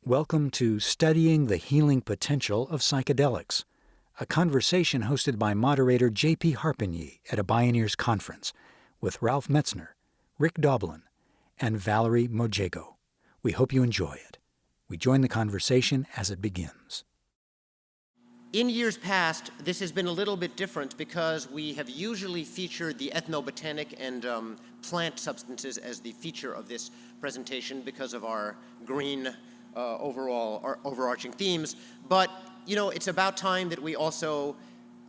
Welcome to Studying the Healing Potential of Psychedelics, a conversation hosted by moderator J.P. Harpigny at a Bioneers conference with Ralph Metzner, Rick Doblin, and Valerie Mojeiko. We hope you enjoy it. We join the conversation as it begins. In years past, this has been a little bit different because we have usually featured the ethnobotanic and plant substances as the feature of this presentation because of our green overarching themes. But, you know, it's about time that we also,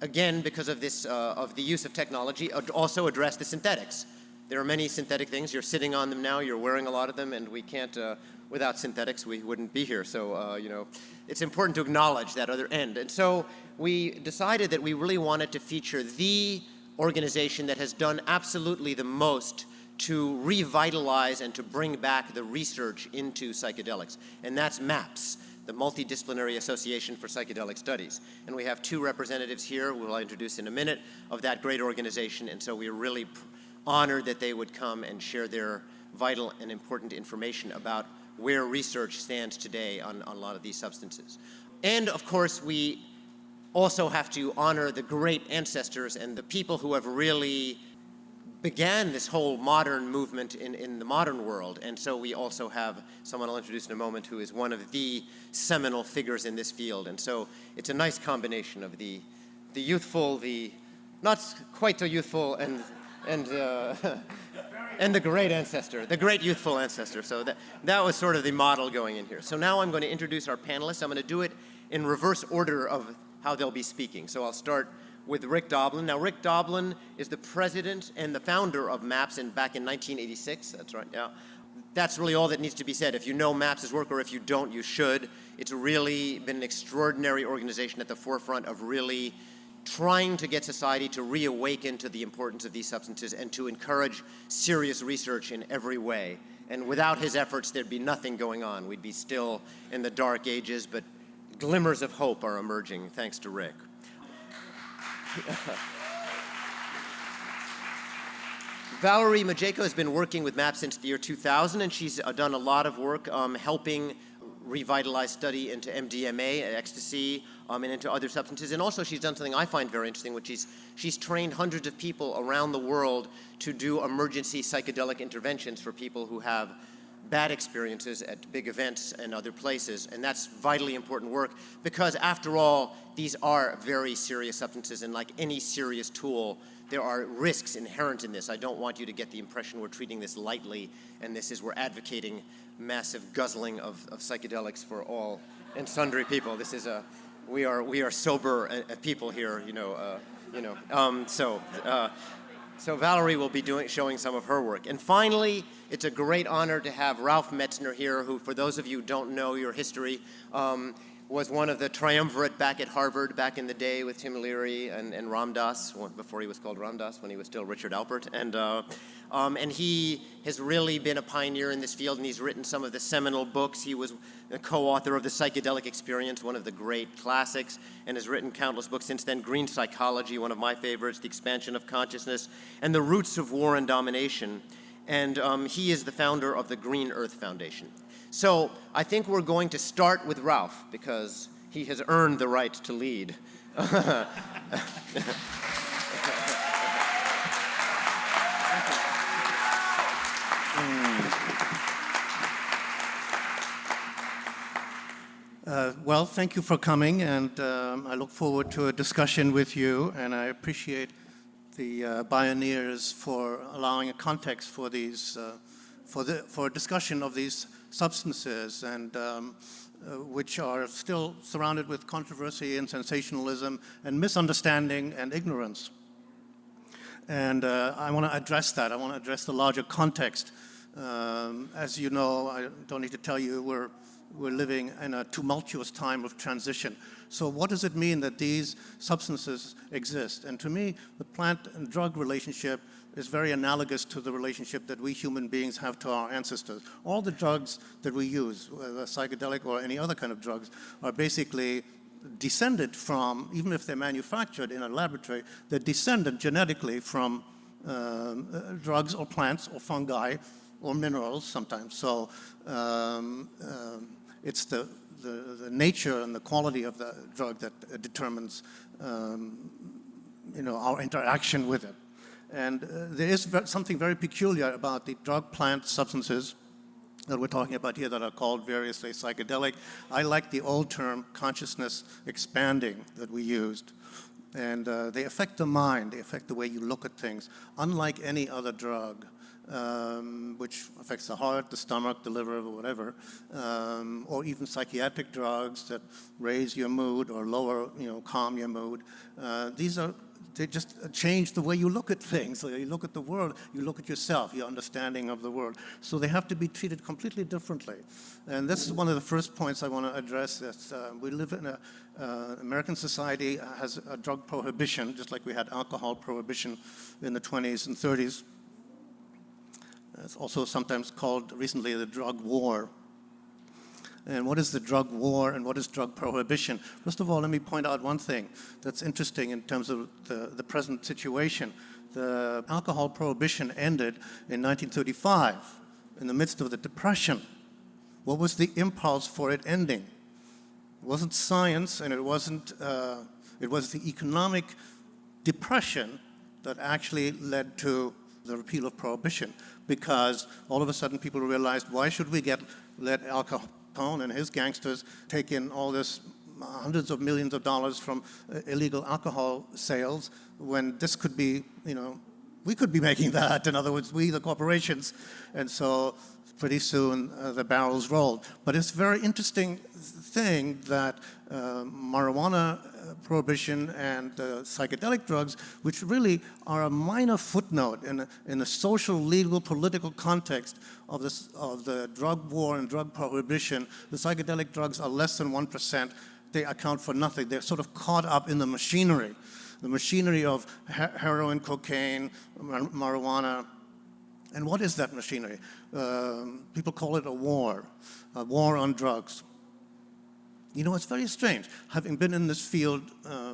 again, because of this, of the use of technology, also address the synthetics. There are many synthetic things. You're sitting on them now. You're wearing a lot of them, and we can't, without synthetics, we wouldn't be here. So, you know, it's important to acknowledge that other end. And so we decided that we really wanted to feature the organization that has done absolutely the most to revitalize and to bring back the research into psychedelics. And that's MAPS, the Multidisciplinary Association for Psychedelic Studies. And we have two representatives here, who I'll introduce in a minute, of that great organization. And so we're really honored that they would come and share their vital and important information about where research stands today on a lot of these substances. And of course, we also have to honor the great ancestors and the people who have really began this whole modern movement in the modern world. And so we also have someone I'll introduce in a moment who is one of the seminal figures in this field. And so it's a nice combination of the youthful, the not quite so youthful, and the great ancestor, the great youthful ancestor. So that was sort of the model going in here. So now I'm going to introduce our panelists. I'm going to do it in reverse order of how they'll be speaking. So I'll start with Rick Doblin. Now, Rick Doblin is the president and the founder of MAPS back in 1986. That's right. Yeah. That's really all that needs to be said. If you know MAPS's work, or if you don't, you should. It's really been an extraordinary organization at the forefront of really trying to get society to reawaken to the importance of these substances and to encourage serious research in every way. And without his efforts, there'd be nothing going on. We'd be still in the dark ages, but glimmers of hope are emerging thanks to Rick. Valerie Mojeiko has been working with MAPS since the year 2000, and she's done a lot of work helping revitalize study into MDMA, Ecstasy, and into other substances. And also she's done something I find very interesting, which is she's trained hundreds of people around the world to do emergency psychedelic interventions for people who have bad experiences at big events and other places. And that's vitally important work because, after all, these are very serious substances, and like any serious tool, there are risks inherent in this. I don't want you to get the impression we're treating this lightly, and we're advocating massive guzzling of psychedelics for all and sundry people. This is we are sober people here, So Valerie will be showing some of her work. And finally, it's a great honor to have Ralph Metzner here, who, for those of you who don't know your history, was one of the triumvirate back at Harvard back in the day with Tim Leary and Ram Dass, before he was called Ram Dass, when he was still Richard Alpert. And he has really been a pioneer in this field, and he's written some of the seminal books. He was the co-author of The Psychedelic Experience, one of the great classics, and has written countless books since then. Green Psychology, one of my favorites, The Expansion of Consciousness, and The Roots of War and Domination. And he is the founder of the Green Earth Foundation. So I think we're going to start with Ralph, because he has earned the right to lead. Well, thank you for coming, and I look forward to a discussion with you, and I appreciate the Bioneers for allowing a context for these, for a discussion of these substances, and which are still surrounded with controversy and sensationalism and misunderstanding and ignorance. And I want to address that. I want to address the larger context. As you know, I don't need to tell you, we're living in a tumultuous time of transition. So what does it mean that these substances exist? And to me, the plant and drug relationship is very analogous to the relationship that we human beings have to our ancestors. All the drugs that we use, whether psychedelic or any other kind of drugs, are basically descended from, even if they're manufactured in a laboratory, they're descended genetically from drugs or plants or fungi or minerals sometimes. So it's the nature and the quality of the drug that determines our interaction with it. And there is something very peculiar about the drug plant substances that we're talking about here that are called variously psychedelic. I like the old term consciousness expanding that we used. And they affect the mind, they affect the way you look at things, unlike any other drug, which affects the heart, the stomach, the liver, or whatever, or even psychiatric drugs that raise your mood or lower, calm your mood. They just change the way you look at things. So you look at the world, you look at yourself, your understanding of the world. So they have to be treated completely differently. And this is one of the first points I want to address. We live in American society has a drug prohibition, just like we had alcohol prohibition in the 20s and 30s. It's also sometimes called recently the drug war. And what is the drug war and what is drug prohibition? First of all, let me point out one thing that's interesting in terms of the present situation. The alcohol prohibition ended in 1935 in the midst of the Depression. What was the impulse for it ending? It wasn't science, and it was the economic depression that actually led to the repeal of prohibition, because all of a sudden people realized, why should we let Al Capone and his gangsters take in all this hundreds of millions of dollars from illegal alcohol sales when this could be, we could be making that. In other words, we, the corporations. And so pretty soon the barrels rolled. But it's a very interesting thing that marijuana prohibition and psychedelic drugs, which really are a minor footnote in the social, legal, political context of the drug war and drug prohibition. The psychedelic drugs are less than 1%. They account for nothing. They're sort of caught up in the machinery of heroin, cocaine, marijuana. And what is that machinery? People call it a war on drugs. It's very strange. Having been in this field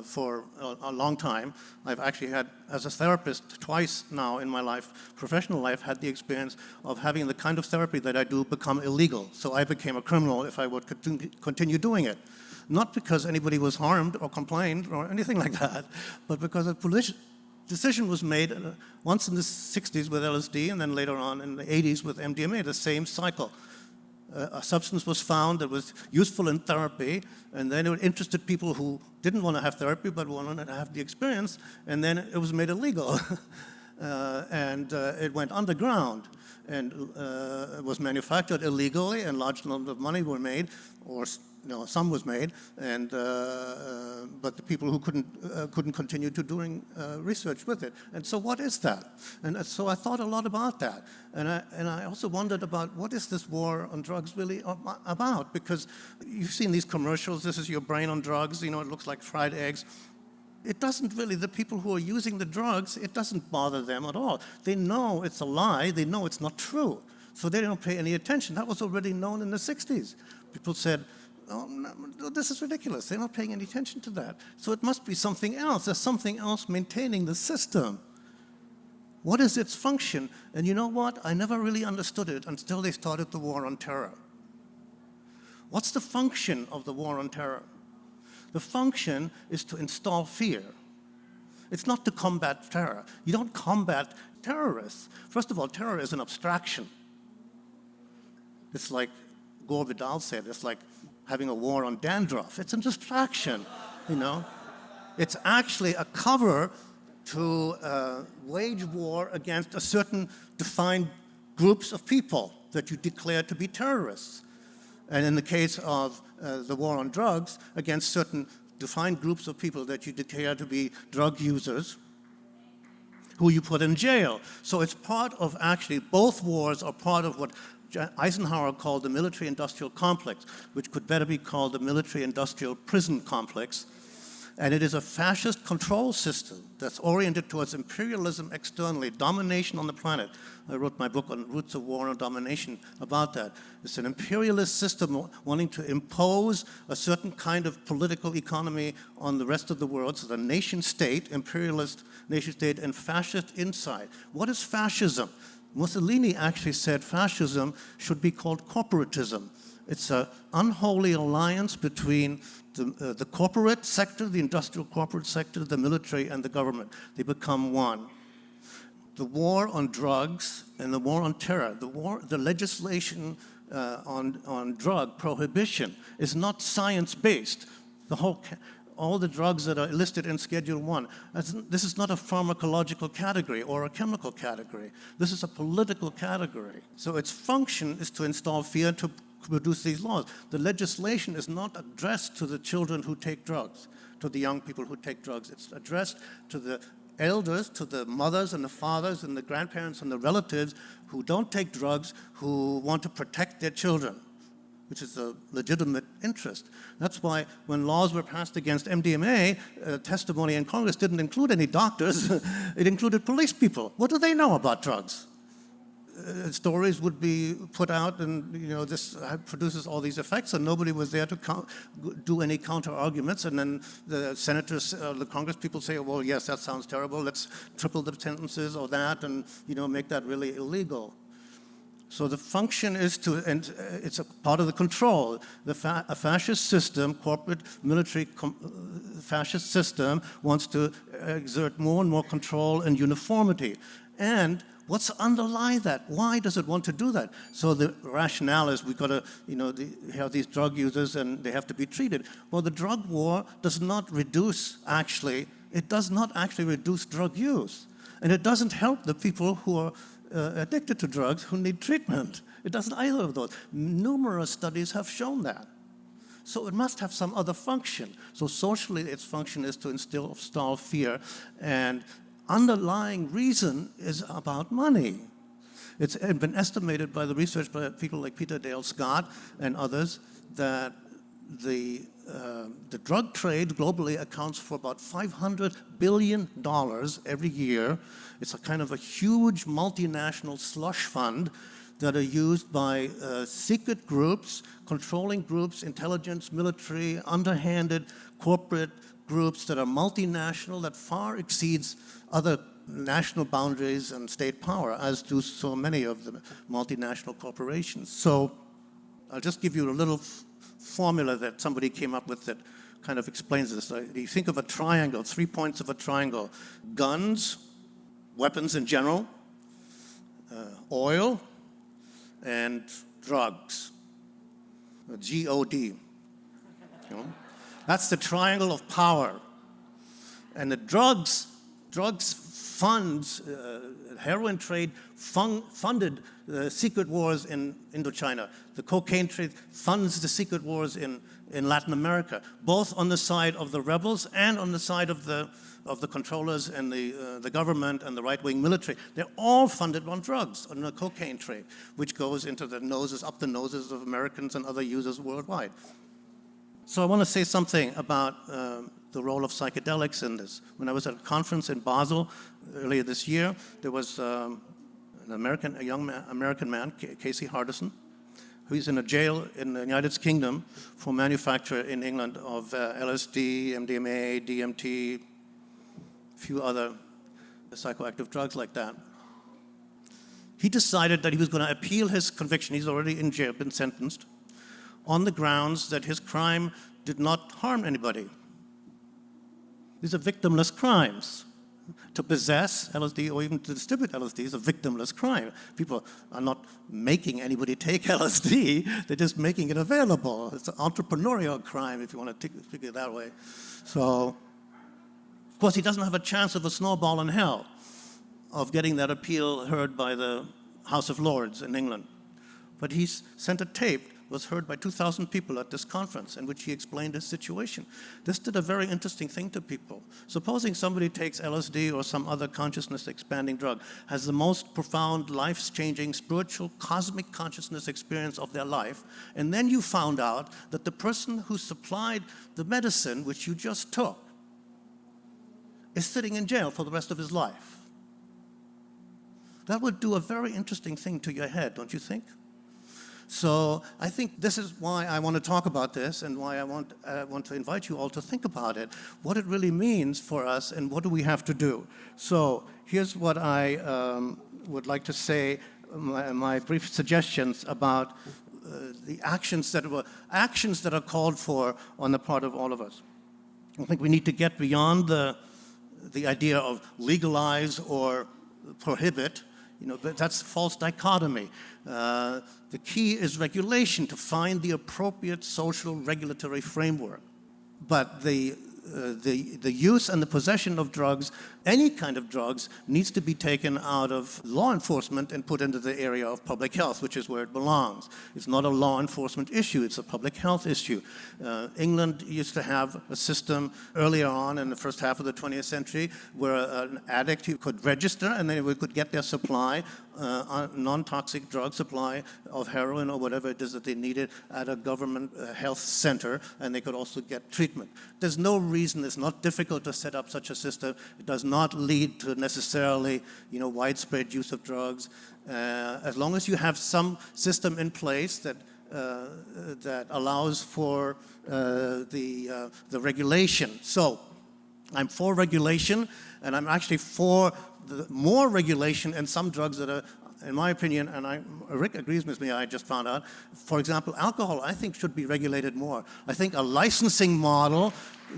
for a long time, I've actually had, as a therapist, twice now in my life, professional life, had the experience of having the kind of therapy that I do become illegal. So I became a criminal if I would continue doing it. Not because anybody was harmed or complained or anything like that, but because a decision was made once in the 60s with LSD and then later on in the 80s with MDMA, the same cycle. A substance was found that was useful in therapy, and then it interested people who didn't want to have therapy but wanted to have the experience, and then it was made illegal. And it went underground, and it was manufactured illegally, and large numbers of money were made, or some was made, and but the people who couldn't continue to doing research with it. And so, what is that? And so I thought a lot about that, and I also wondered about what is this war on drugs really about? Because you've seen these commercials. This is your brain on drugs. It looks like fried eggs. It doesn't really. The people who are using the drugs, it doesn't bother them at all. They know it's a lie. They know it's not true, so they don't pay any attention. That was already known in the 60s. People said, oh, no, this is ridiculous. They're not paying any attention to that. So it must be something else. There's something else maintaining the system. What is its function? And you know what? I never really understood it until they started the war on terror. What's the function of the war on terror? The function is to install fear. It's not to combat terror. You don't combat terrorists. First of all, terror is an abstraction. It's like Gore Vidal said, it's like having a war on dandruff. It's a distraction, It's actually a cover to wage war against a certain defined groups of people that you declare to be terrorists. And in the case of the war on drugs, against certain defined groups of people that you declare to be drug users, who you put in jail. So it's part of actually, both wars are part of what Eisenhower called the military-industrial complex, which could better be called the military-industrial prison complex. And it is a fascist control system that's oriented towards imperialism externally, domination on the planet. I wrote my book on Roots of War and Domination about that. It's an imperialist system wanting to impose a certain kind of political economy on the rest of the world. So the nation state, imperialist nation state, and fascist inside. What is fascism? Mussolini actually said fascism should be called corporatism. It's an unholy alliance between the corporate sector, the industrial corporate sector, the military, and the government. They become one. The war on drugs and the war on terror, the legislation on drug prohibition is not science-based. All the drugs that are listed in Schedule 1, this is not a pharmacological category or a chemical category. This is a political category. So its function is to install fear to produce these laws. The legislation is not addressed to the children who take drugs, to the young people who take drugs. It's addressed to the elders, to the mothers and the fathers and the grandparents and the relatives who don't take drugs, who want to protect their children, which is a legitimate interest. That's why when laws were passed against MDMA, testimony in Congress didn't include any doctors. It included police people. What do they know about drugs? Stories would be put out, and this produces all these effects, and nobody was there to do any counter-arguments. And then the senators, the Congress people say, well, yes, that sounds terrible. Let's triple the sentences or that, and make that really illegal. So the function is and it's a part of the control. A fascist system, corporate military fascist system, wants to exert more and more control and uniformity. And what's underlie that? Why does it want to do that? So the rationale is we've got to, have these drug users and they have to be treated. Well, the drug war does not reduce, it does not actually reduce drug use. And it doesn't help the people who are addicted to drugs who need treatment. It doesn't either of those. Numerous studies have shown that. So it must have some other function. So socially, its function is to install fear, and underlying reason is about money. It's been estimated by the research by people like Peter Dale Scott and others that the drug trade globally accounts for about $500 billion every year. It's a kind of a huge multinational slush fund that are used by secret groups, controlling groups, intelligence, military, underhanded corporate groups that are multinational, that far exceeds other national boundaries and state power, as do so many of the multinational corporations. So I'll just give you a little formula that somebody came up with that kind of explains this. You think of a triangle, 3 points of a triangle: guns, weapons in general, oil, and drugs. G-O-D. That's the triangle of power. And the drugs funds, heroin trade funded the secret wars in Indochina. The cocaine trade funds the secret wars in Latin America, both on the side of the rebels and on the side of the controllers and the government and the right-wing military. They're all funded on drugs, on the cocaine trade, which goes into the noses, up the noses of Americans and other users worldwide. So I want to say something about the role of psychedelics in this. When I was at a conference in Basel earlier this year, there was a young American man, Casey Hardison, who's in a jail in the United Kingdom for manufacture in England of LSD, MDMA, DMT, a few other psychoactive drugs like that. He decided that he was going to appeal his conviction. He's already in jail, been sentenced, on the grounds that his crime did not harm anybody. These are victimless crimes. To possess LSD or even to distribute LSD is a victimless crime. People are not making anybody take LSD, they're just making it available. It's an entrepreneurial crime, if you want to figure it that way. So, of course, he doesn't have a chance of a snowball in hell of getting that appeal heard by the House of Lords in England. But he's sent a tape, was heard by 2,000 people at this conference, in which he explained his situation. This did a very interesting thing to people. Supposing somebody takes LSD or some other consciousness-expanding drug, has the most profound, life-changing, spiritual, cosmic consciousness experience of their life, and then you found out that the person who supplied the medicine, which you just took, is sitting in jail for the rest of his life. That would do a very interesting thing to your head, don't you think? So I think this is why I want to talk about this, and why I want to invite you all to think about it, what it really means for us, and what do we have to do. So here's what I would like to say, my brief suggestions about the actions that are called for on the part of all of us. I think we need to get beyond the idea of legalize or prohibit. That's a false dichotomy. The key is regulation, to find the appropriate social regulatory framework. But the use and the possession of drugs, any kind of drugs, needs to be taken out of law enforcement and put into the area of public health, which is where it belongs. It's not a law enforcement issue, it's a public health issue. England used to have a system earlier on in the first half of the 20th century where an addict could register and they could get their supply, non-toxic drug supply of heroin or whatever it is that they needed at a government health center, and they could also get treatment. There's no reason, it's not difficult to set up such a system. It does not lead to necessarily widespread use of drugs. As long as you have some system in place that allows for the regulation. So I'm for regulation, and I'm actually for more regulation in some drugs that are, in my opinion, and Rick agrees with me, I just found out, for example, alcohol, I think should be regulated more. I think a licensing model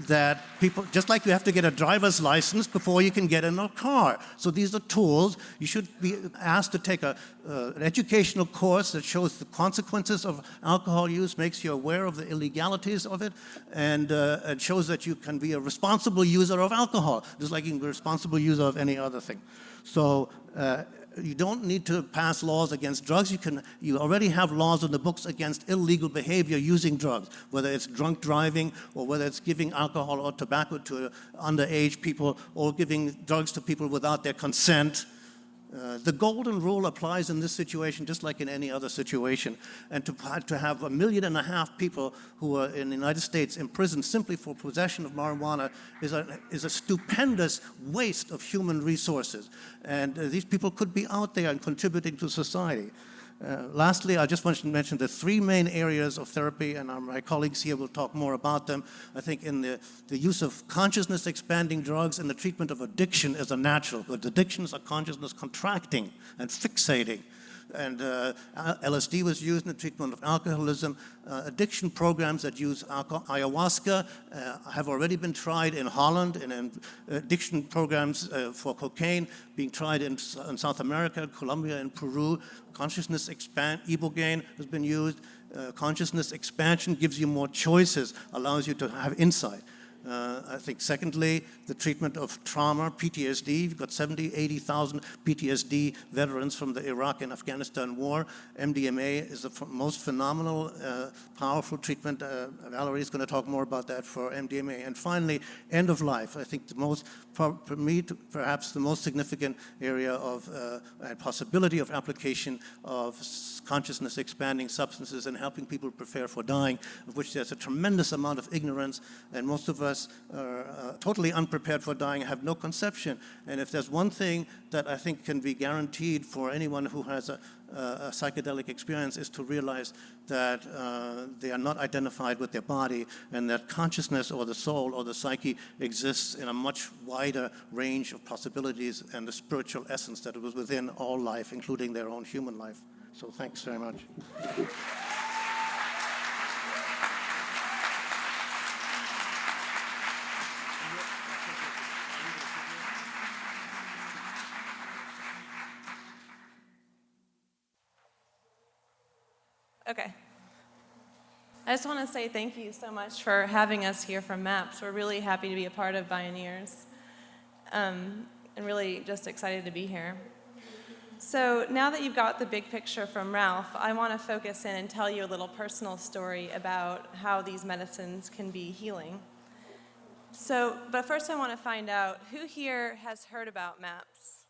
that people, just like you have to get a driver's license before you can get in a car. So these are tools. You should be asked to take an educational course that shows the consequences of alcohol use, makes you aware of the illegalities of it, and shows that you can be a responsible user of alcohol, just like you can be a responsible user of any other thing. So you don't need to pass laws against drugs. You already have laws in the books against illegal behavior using drugs, whether it's drunk driving or whether it's giving alcohol or tobacco to underage people or giving drugs to people without their consent. The golden rule applies in this situation just like in any other situation. And to have 1.5 million people who are in the United States imprisoned simply for possession of marijuana is a stupendous waste of human resources. And these people could be out there and contributing to society. Lastly, I just want to mention the 3 main areas of therapy, and my colleagues here will talk more about them. I think in the use of consciousness-expanding drugs in the treatment of addiction is a natural, but addictions are consciousness contracting and fixating. And LSD was used in the treatment of alcoholism. Addiction programs that use ayahuasca have already been tried in Holland, and addiction programs for cocaine being tried in South America, Colombia, and Peru. Consciousness lbogaine has been used. Consciousness expansion gives you more choices, allows you to have insight. I think secondly, the treatment of trauma, PTSD. You've got 70, 80,000 PTSD veterans from the Iraq and Afghanistan war. MDMA is the most phenomenal, powerful treatment. Valerie is going to talk more about that for MDMA. And finally, end of life. I think for me, perhaps the most significant area of possibility of application of consciousness expanding substances and helping people prepare for dying, of which there's a tremendous amount of ignorance, and most of us are totally unprepared for dying, have no conception. And if there's one thing that I think can be guaranteed for anyone who has a psychedelic experience, is to realize that they are not identified with their body, and that consciousness or the soul or the psyche exists in a much wider range of possibilities, and the spiritual essence that was within all life, including their own human life. So thanks very much. Okay. I just want to say thank you so much for having us here from MAPS. We're really happy to be a part of Bioneers, and really just excited to be here. So now that you've got the big picture from Ralph, I want to focus in and tell you a little personal story about how these medicines can be healing. But first I want to find out who here has heard about MAPS?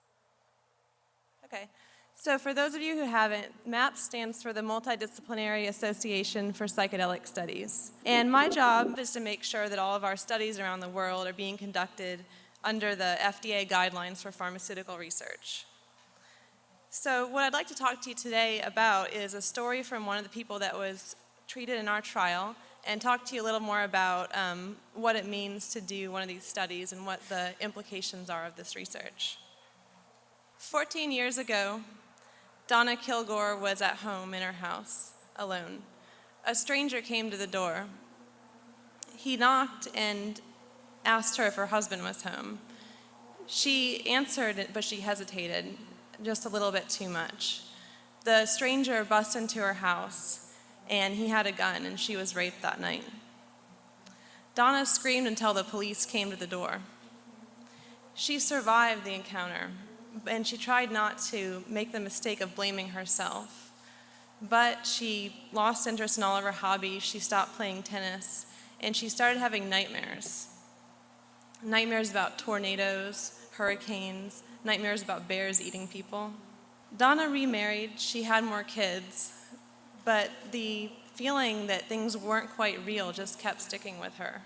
Okay. So for those of you who haven't, MAPS stands for the Multidisciplinary Association for Psychedelic Studies. And my job is to make sure that all of our studies around the world are being conducted under the FDA guidelines for pharmaceutical research. So what I'd like to talk to you today about is a story from one of the people that was treated in our trial, and talk to you a little more about what it means to do one of these studies and what the implications are of this research. 14 years ago, Donna Kilgore was at home in her house, alone. A stranger came to the door. He knocked and asked her if her husband was home. She answered, but she hesitated just a little bit too much. The stranger bust into her house, and he had a gun, and she was raped that night. Donna screamed until the police came to the door. She survived the encounter, and she tried not to make the mistake of blaming herself. But she lost interest in all of her hobbies, she stopped playing tennis, and she started having nightmares. Nightmares about tornadoes, hurricanes, nightmares about bears eating people. Donna remarried, she had more kids, but the feeling that things weren't quite real just kept sticking with her.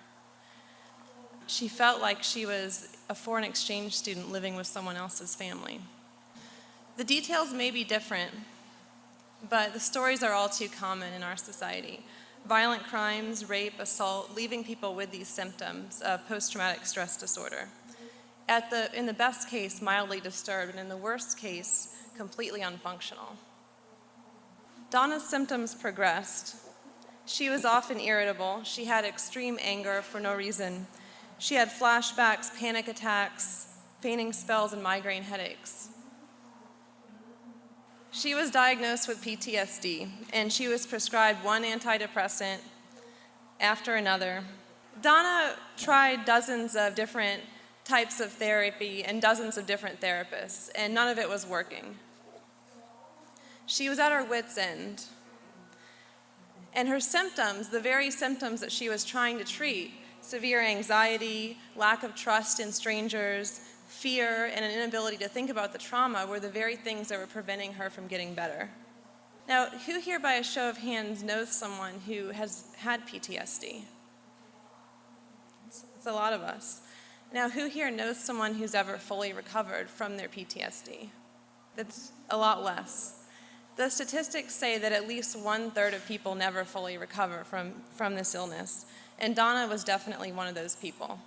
She felt like she was a foreign exchange student living with someone else's family. The details may be different, but the stories are all too common in our society. Violent crimes, rape, assault, leaving people with these symptoms of post-traumatic stress disorder. In the best case, mildly disturbed, and in the worst case, completely unfunctional. Donna's symptoms progressed. She was often irritable. She had extreme anger for no reason. She had flashbacks, panic attacks, fainting spells, and migraine headaches. She was diagnosed with PTSD, and she was prescribed one antidepressant after another. Donna tried dozens of different types of therapy and dozens of different therapists, and none of it was working. She was at her wit's end. And her symptoms, the very symptoms that she was trying to treat, severe anxiety, lack of trust in strangers, fear, and an inability to think about the trauma, were the very things that were preventing her from getting better. Now, who here by a show of hands knows someone who has had PTSD? It's a lot of us. Now, who here knows someone who's ever fully recovered from their PTSD? That's a lot less. The statistics say that at least 1/3 of people never fully recover from this illness, and Donna was definitely one of those people.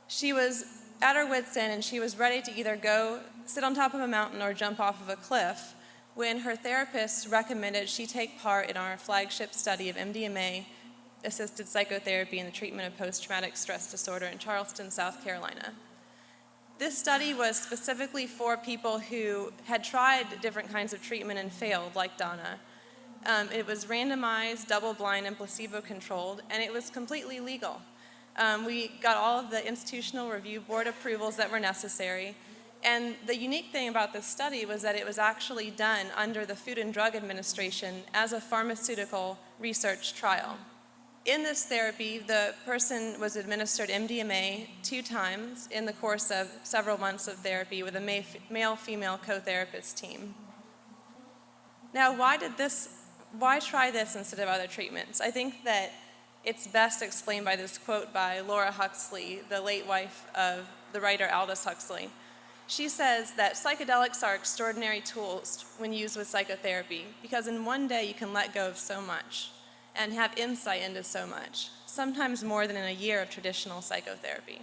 She was at her wit's end, and she was ready to either go sit on top of a mountain or jump off of a cliff when her therapist recommended she take part in our flagship study of MDMA-assisted psychotherapy in the treatment of post-traumatic stress disorder in Charleston, South Carolina. This study was specifically for people who had tried different kinds of treatment and failed, like Donna. It was randomized, double-blind, and placebo-controlled, and it was completely legal. We got all of the institutional review board approvals that were necessary, and the unique thing about this study was that it was actually done under the Food and Drug Administration as a pharmaceutical research trial. In this therapy, the person was administered MDMA 2 times in the course of several months of therapy with a male-female co-therapist team. Now, why try this instead of other treatments? I think that it's best explained by this quote by Laura Huxley, the late wife of the writer Aldous Huxley. She says that psychedelics are extraordinary tools when used with psychotherapy because in one day you can let go of so much and have insight into so much, sometimes more than in a year of traditional psychotherapy.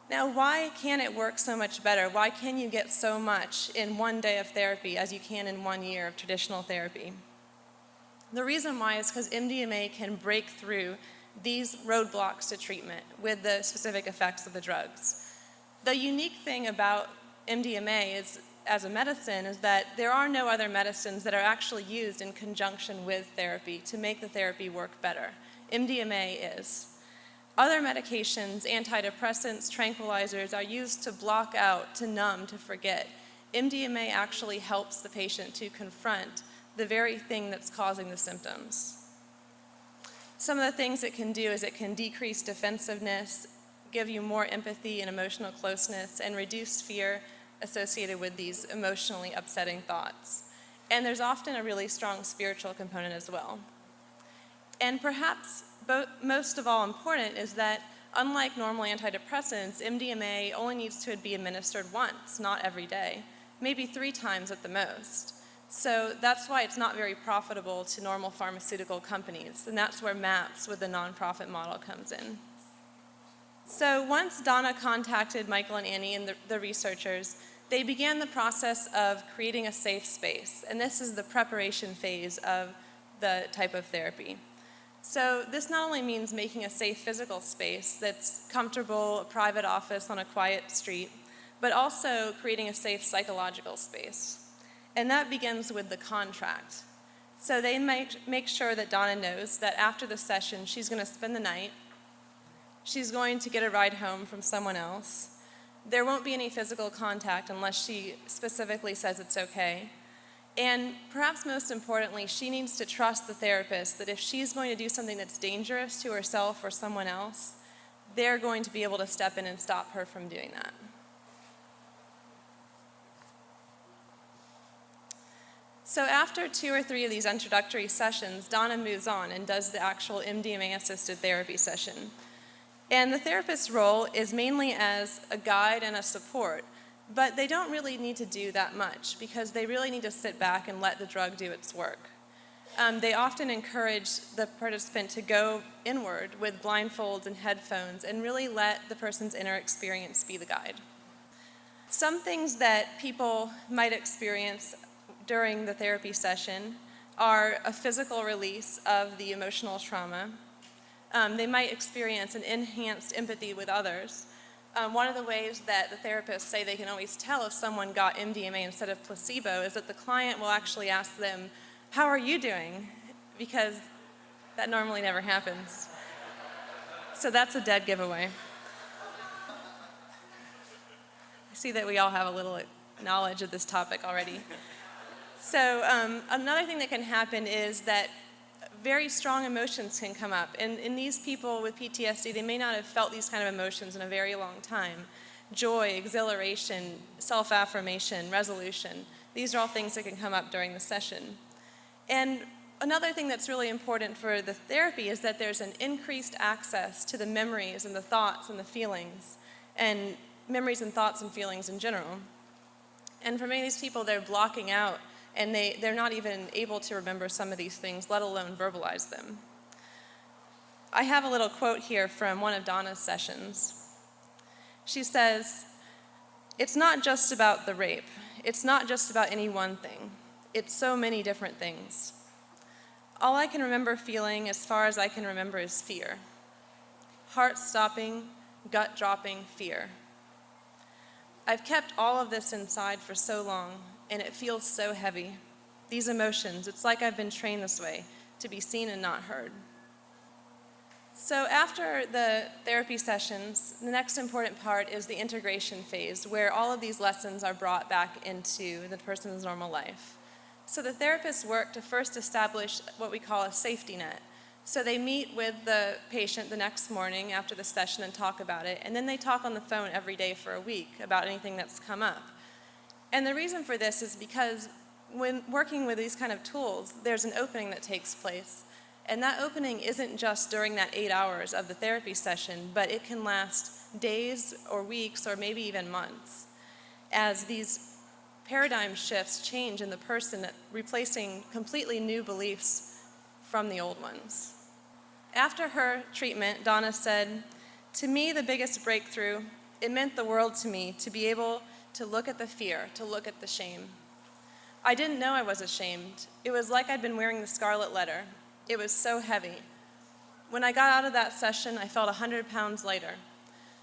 Now, why can it work so much better? Why can you get so much in one day of therapy as you can in 1 year of traditional therapy? The reason why is because MDMA can break through these roadblocks to treatment with the specific effects of the drugs. The unique thing about MDMA is, as a medicine, is that there are no other medicines that are actually used in conjunction with therapy to make the therapy work better. MDMA is. Other medications, antidepressants, tranquilizers, are used to block out, to numb, to forget. MDMA actually helps the patient to confront the very thing that's causing the symptoms. Some of the things it can do is it can decrease defensiveness, give you more empathy and emotional closeness, and reduce fear associated with these emotionally upsetting thoughts. And there's often a really strong spiritual component as well. And perhaps most of all important is that unlike normal antidepressants, MDMA only needs to be administered once, not every day, maybe 3 times at the most. So that's why it's not very profitable to normal pharmaceutical companies, and that's where MAPS with the nonprofit model comes in. So once Donna contacted Michael and Annie and the researchers, they began the process of creating a safe space, and this is the preparation phase of the type of therapy. So this not only means making a safe physical space that's comfortable, a private office on a quiet street, but also creating a safe psychological space. And that begins with the contract. So they make sure that Donna knows that after the session, she's going to spend the night. She's going to get a ride home from someone else. There won't be any physical contact unless she specifically says it's okay. And perhaps most importantly, she needs to trust the therapist that if she's going to do something that's dangerous to herself or someone else, they're going to be able to step in and stop her from doing that. So after 2 or 3 of these introductory sessions, Donna moves on and does the actual MDMA-assisted therapy session. And the therapist's role is mainly as a guide and a support, but they don't really need to do that much because they really need to sit back and let the drug do its work. They often encourage the participant to go inward with blindfolds and headphones and really let the person's inner experience be the guide. Some things that people might experience during the therapy session are a physical release of the emotional trauma. They might experience an enhanced empathy with others. One of the ways that the therapists say they can always tell if someone got MDMA instead of placebo is that the client will actually ask them, "How are you doing?" Because that normally never happens. So that's a dead giveaway. I see that we all have a little knowledge of this topic already. So another thing that can happen is that very strong emotions can come up. And in these people with PTSD, they may not have felt these kind of emotions in a very long time. Joy, exhilaration, self-affirmation, resolution. These are all things that can come up during the session. And another thing that's really important for the therapy is that there's an increased access to the memories and the thoughts and the feelings, and memories and thoughts and feelings in general. And for many of these people, they're blocking out and they're not even able to remember some of these things, let alone verbalize them. I have a little quote here from one of Donna's sessions. She says, "It's not just about the rape. It's not just about any one thing. It's so many different things. All I can remember feeling, as far as I can remember, is fear. Heart-stopping, gut-dropping fear. I've kept all of this inside for so long, and it feels so heavy. These emotions, it's like I've been trained this way, to be seen and not heard." So after the therapy sessions, the next important part is the integration phase, where all of these lessons are brought back into the person's normal life. So the therapists work to first establish what we call a safety net. So they meet with the patient the next morning after the session and talk about it, and then they talk on the phone every day for a week about anything that's come up. And the reason for this is because when working with these kind of tools, there's an opening that takes place. And that opening isn't just during that 8 hours of the therapy session, but it can last days or weeks or maybe even months as these paradigm shifts change in the person, replacing completely new beliefs from the old ones. After her treatment, Donna said, "To me, the biggest breakthrough, it meant the world to me to be able to look at the fear, to look at the shame. I didn't know I was ashamed. It was like I'd been wearing the scarlet letter. It was so heavy. When I got out of that session, I felt 100 pounds lighter.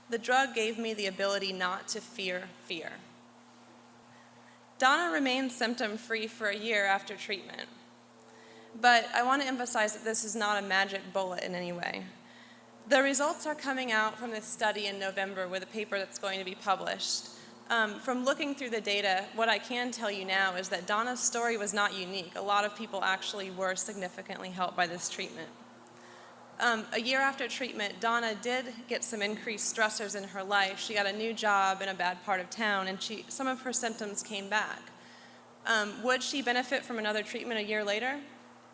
The drug gave me the ability not to fear fear." Donna remained symptom-free for a year after treatment. But I want to emphasize that this is not a magic bullet in any way. The results are coming out from this study in November with a paper that's going to be published. From looking through the data, what I can tell you now is that Donna's story was not unique. A lot of people actually were significantly helped by this treatment. A year after treatment, Donna did get some increased stressors in her life. She got a new job in a bad part of town, and some of her symptoms came back. Would she benefit from another treatment a year later?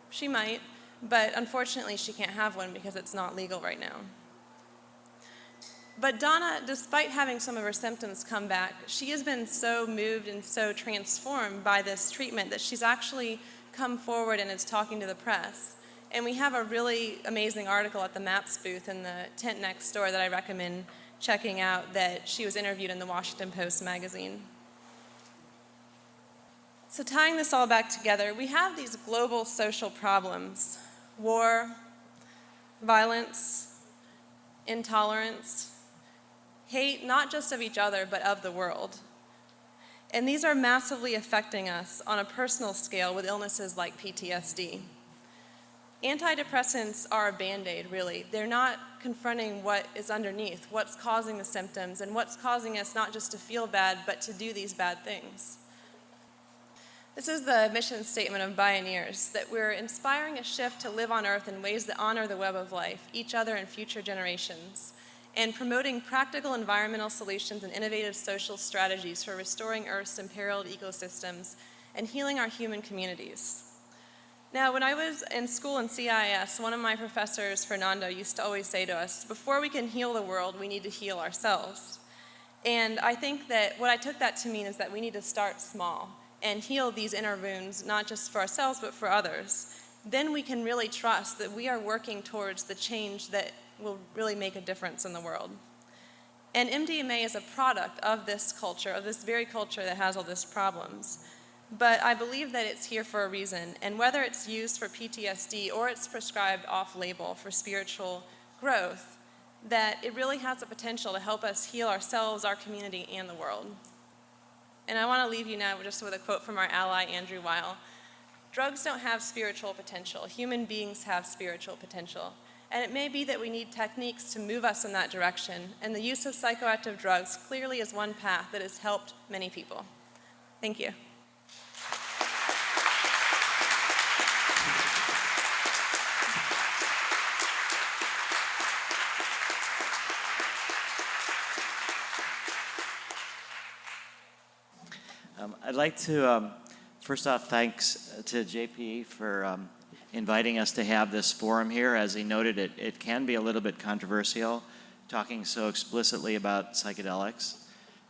She might, but unfortunately she can't have one because it's not legal right now. But Donna, despite having some of her symptoms come back, she has been so moved and so transformed by this treatment that she's actually come forward and is talking to the press. And we have a really amazing article at the MAPS booth in the tent next door that I recommend checking out, that she was interviewed in the Washington Post magazine. So tying this all back together, we have these global social problems: war, violence, intolerance, hate, not just of each other, but of the world. And these are massively affecting us on a personal scale with illnesses like PTSD. Antidepressants are a Band-Aid, really. They're not confronting what is underneath, what's causing the symptoms, and what's causing us not just to feel bad, but to do these bad things. This is the mission statement of Bioneers, that we're inspiring a shift to live on Earth in ways that honor the web of life, each other and future generations, and promoting practical environmental solutions and innovative social strategies for restoring Earth's imperiled ecosystems and healing our human communities. Now, when I was in school in CIS, one of my professors, Fernando, used to always say to us, before we can heal the world, we need to heal ourselves. And I think that what I took that to mean is that we need to start small and heal these inner wounds, not just for ourselves, but for others. Then we can really trust that we are working towards the change that will really make a difference in the world. And MDMA is a product of this culture, of this very culture that has all these problems. But I believe that it's here for a reason, and whether it's used for PTSD or it's prescribed off-label for spiritual growth, that it really has the potential to help us heal ourselves, our community, and the world. And I want to leave you now just with a quote from our ally, Andrew Weil. Drugs don't have spiritual potential. Human beings have spiritual potential. And it may be that we need techniques to move us in that direction, and the use of psychoactive drugs clearly is one path that has helped many people. Thank you. I'd like to, first off, thanks to JP for inviting us to have this forum here. As he noted, it can be a little bit controversial, talking so explicitly about psychedelics.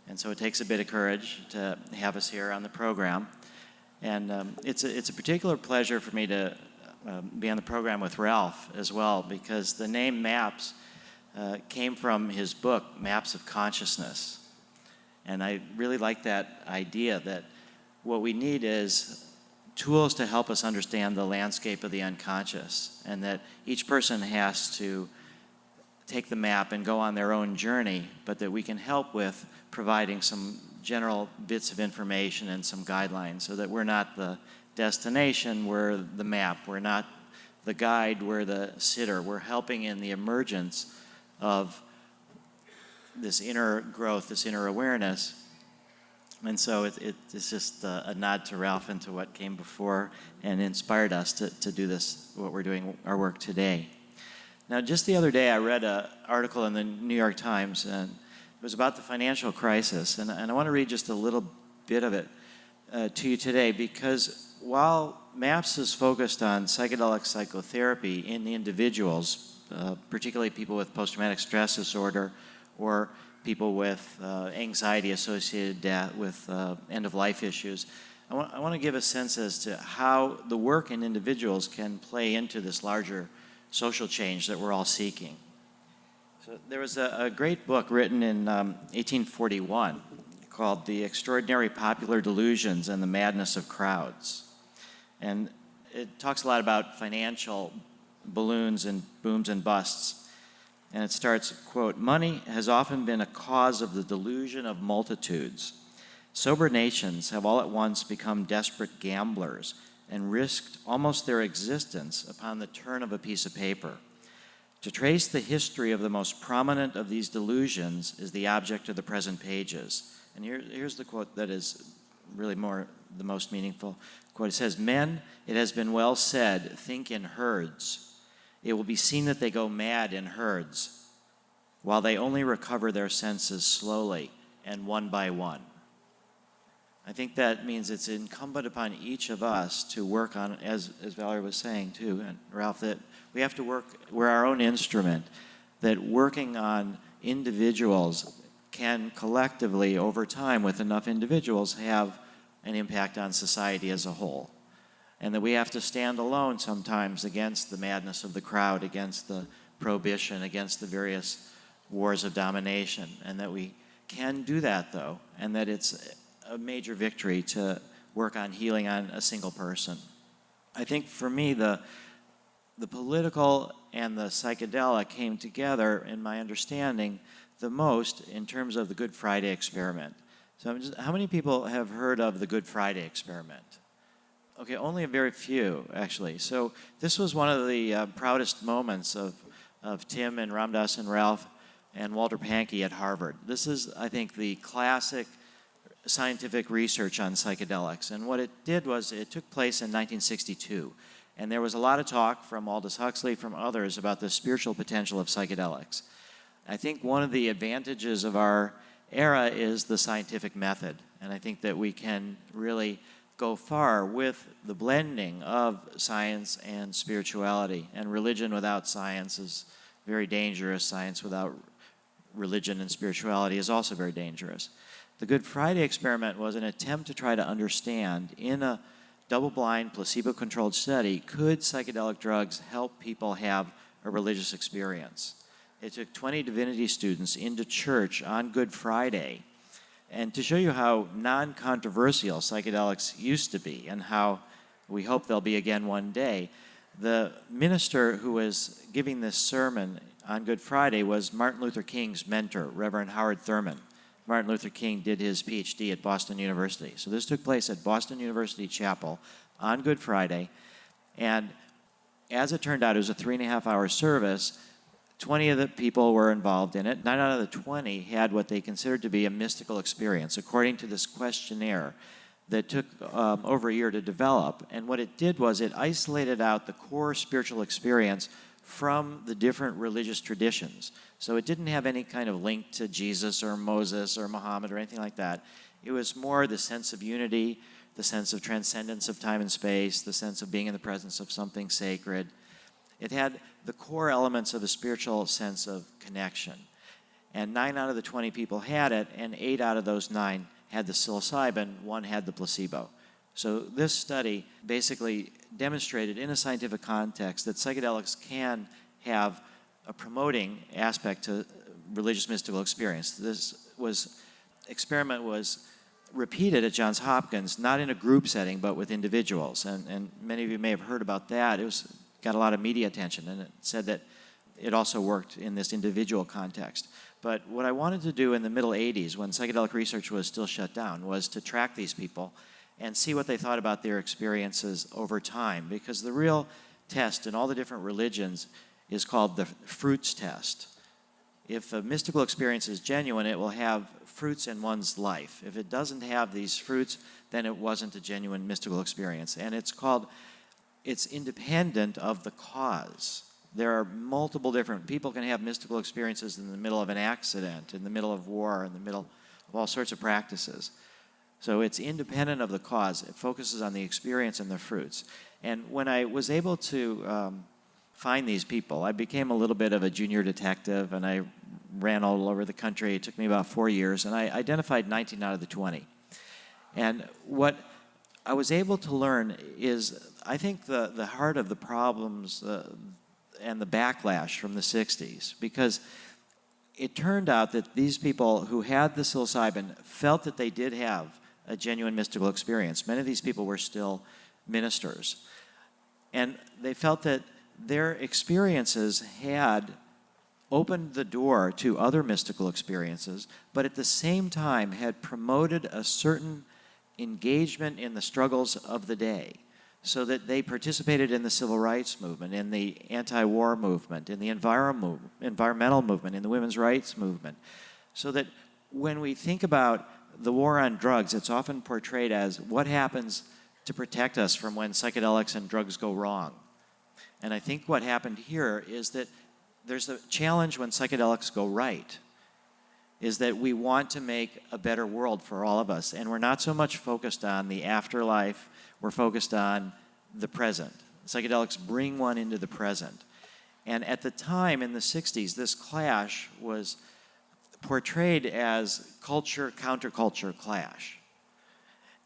And so it takes a bit of courage to have us here on the program. And it's a particular pleasure for me to be on the program with Ralph as well, because the name MAPS came from his book, Maps of Consciousness. And I really like that idea that what we need is tools to help us understand the landscape of the unconscious, and that each person has to take the map and go on their own journey, but that we can help with providing some general bits of information and some guidelines so that we're not the destination, we're the map. We're not the guide, we're the sitter. We're helping in the emergence of this inner growth, this inner awareness. And so it's just a nod to Ralph and to what came before and inspired us to do this, what we're doing, our work today. Now, just the other day, I read an article in the New York Times, and it was about the financial crisis. And I want to read just a little bit of it to you today, because while MAPS is focused on psychedelic psychotherapy in the individuals, particularly people with post-traumatic stress disorder, or people with anxiety associated with end-of-life issues, I want to give a sense as to how the work in individuals can play into this larger social change that we're all seeking. So there was a great book written in 1841 called The Extraordinary Popular Delusions and the Madness of Crowds. And it talks a lot about financial balloons and booms and busts. And it starts, quote, "Money has often been a cause of the delusion of multitudes. Sober nations have all at once become desperate gamblers and risked almost their existence upon the turn of a piece of paper. To trace the history of the most prominent of these delusions is the object of the present pages." And here's the quote that is really the most meaningful. Quote, it says, "Men, it has been well said, think in herds. It will be seen that they go mad in herds, while they only recover their senses slowly and one by one." I think that means it's incumbent upon each of us to work on, as Valerie was saying too, and Ralph, that we have to work, we're our own instrument, that working on individuals can collectively, over time, with enough individuals, have an impact on society as a whole. And that we have to stand alone sometimes against the madness of the crowd, against the prohibition, against the various wars of domination. And that we can do that, though, and that it's a major victory to work on healing on a single person. I think for me, the political and the psychedelic came together, in my understanding, the most in terms of the Good Friday experiment. So how many people have heard of the Good Friday experiment? Okay, only a very few, actually. So this was one of the proudest moments of Tim and Ramdas and Ralph and Walter Pankey at Harvard. This is, I think, the classic scientific research on psychedelics. And what it did was it took place in 1962. And there was a lot of talk from Aldous Huxley, from others, about the spiritual potential of psychedelics. I think one of the advantages of our era is the scientific method. And I think that we can really go far with the blending of science and spirituality. And religion without science is very dangerous. Science without religion and spirituality is also very dangerous. The Good Friday experiment was an attempt to try to understand, in a double-blind, placebo-controlled study, could psychedelic drugs help people have a religious experience? It took 20 divinity students into church on Good Friday, and to show you how non-controversial psychedelics used to be and how we hope they'll be again one day, the minister who was giving this sermon on Good Friday was Martin Luther King's mentor, Reverend Howard Thurman. Martin Luther King did his PhD at Boston University. So this took place at Boston University Chapel on Good Friday. And as it turned out, it was a 3.5-hour service. 20 of the people were involved in it. 9 out of the 20 had what they considered to be a mystical experience, according to this questionnaire that took over a year to develop. And what it did was it isolated out the core spiritual experience from the different religious traditions. So it didn't have any kind of link to Jesus or Moses or Muhammad or anything like that. It was more the sense of unity, the sense of transcendence of time and space, the sense of being in the presence of something sacred. It had the core elements of a spiritual sense of connection. And 9 out of the 20 people had it, and 8 out of those 9 had the psilocybin, 1 had the placebo. So this study basically demonstrated in a scientific context that psychedelics can have a promoting aspect to religious mystical experience. This experiment was repeated at Johns Hopkins, not in a group setting, but with individuals. And many of you may have heard about that. It got a lot of media attention, and it said that it also worked in this individual context. But what I wanted to do in the middle 80s, when psychedelic research was still shut down, was to track these people and see what they thought about their experiences over time. Because the real test in all the different religions is called the fruits test. If a mystical experience is genuine, it will have fruits in one's life. If it doesn't have these fruits, then it wasn't a genuine mystical experience. And it's independent of the cause. There are multiple different, people can have mystical experiences in the middle of an accident, in the middle of war, in the middle of all sorts of practices. So it's independent of the cause. It focuses on the experience and the fruits. And when I was able to find these people, I became a little bit of a junior detective, and I ran all over the country. It took me about 4 years, and I identified 19 out of the 20. And what I was able to learn is, I think, the heart of the problems and the backlash from the 60s, because it turned out that these people who had the psilocybin felt that they did have a genuine mystical experience. Many of these people were still ministers. And they felt that their experiences had opened the door to other mystical experiences, but at the same time had promoted a certain engagement in the struggles of the day, so that they participated in the civil rights movement, in the anti-war movement, in the environmental movement, in the women's rights movement. So that when we think about the war on drugs, it's often portrayed as what happens to protect us from when psychedelics and drugs go wrong. And I think what happened here is that there's a challenge when psychedelics go right, is that we want to make a better world for all of us. And we're not so much focused on the afterlife, we're focused on the present. Psychedelics bring one into the present. And at the time, in the 60s, this clash was portrayed as culture, counterculture clash.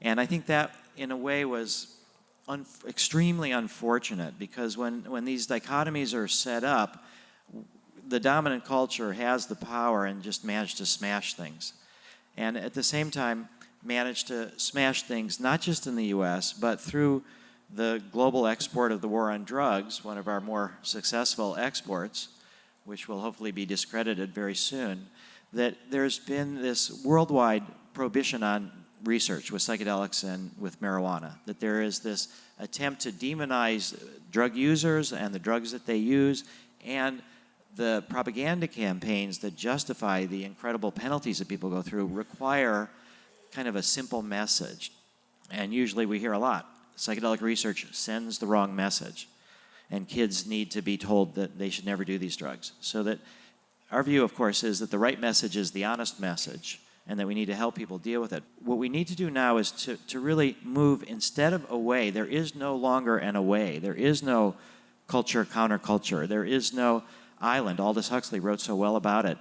And I think that, in a way, was extremely unfortunate, because when these dichotomies are set up, the dominant culture has the power and just managed to smash things. And at the same time, managed to smash things, not just in the US, but through the global export of the war on drugs, one of our more successful exports, which will hopefully be discredited very soon, that there's been this worldwide prohibition on research with psychedelics and with marijuana, that there is this attempt to demonize drug users and the drugs that they use, and the propaganda campaigns that justify the incredible penalties that people go through require kind of a simple message. And usually we hear a lot, psychedelic research sends the wrong message, and kids need to be told that they should never do these drugs. So that our view, of course, is that the right message is the honest message, and that we need to help people deal with it. What we need to do now is to really move, instead of away, there is no longer an away. There is no culture, counterculture. There is no island. Aldous Huxley wrote so well about it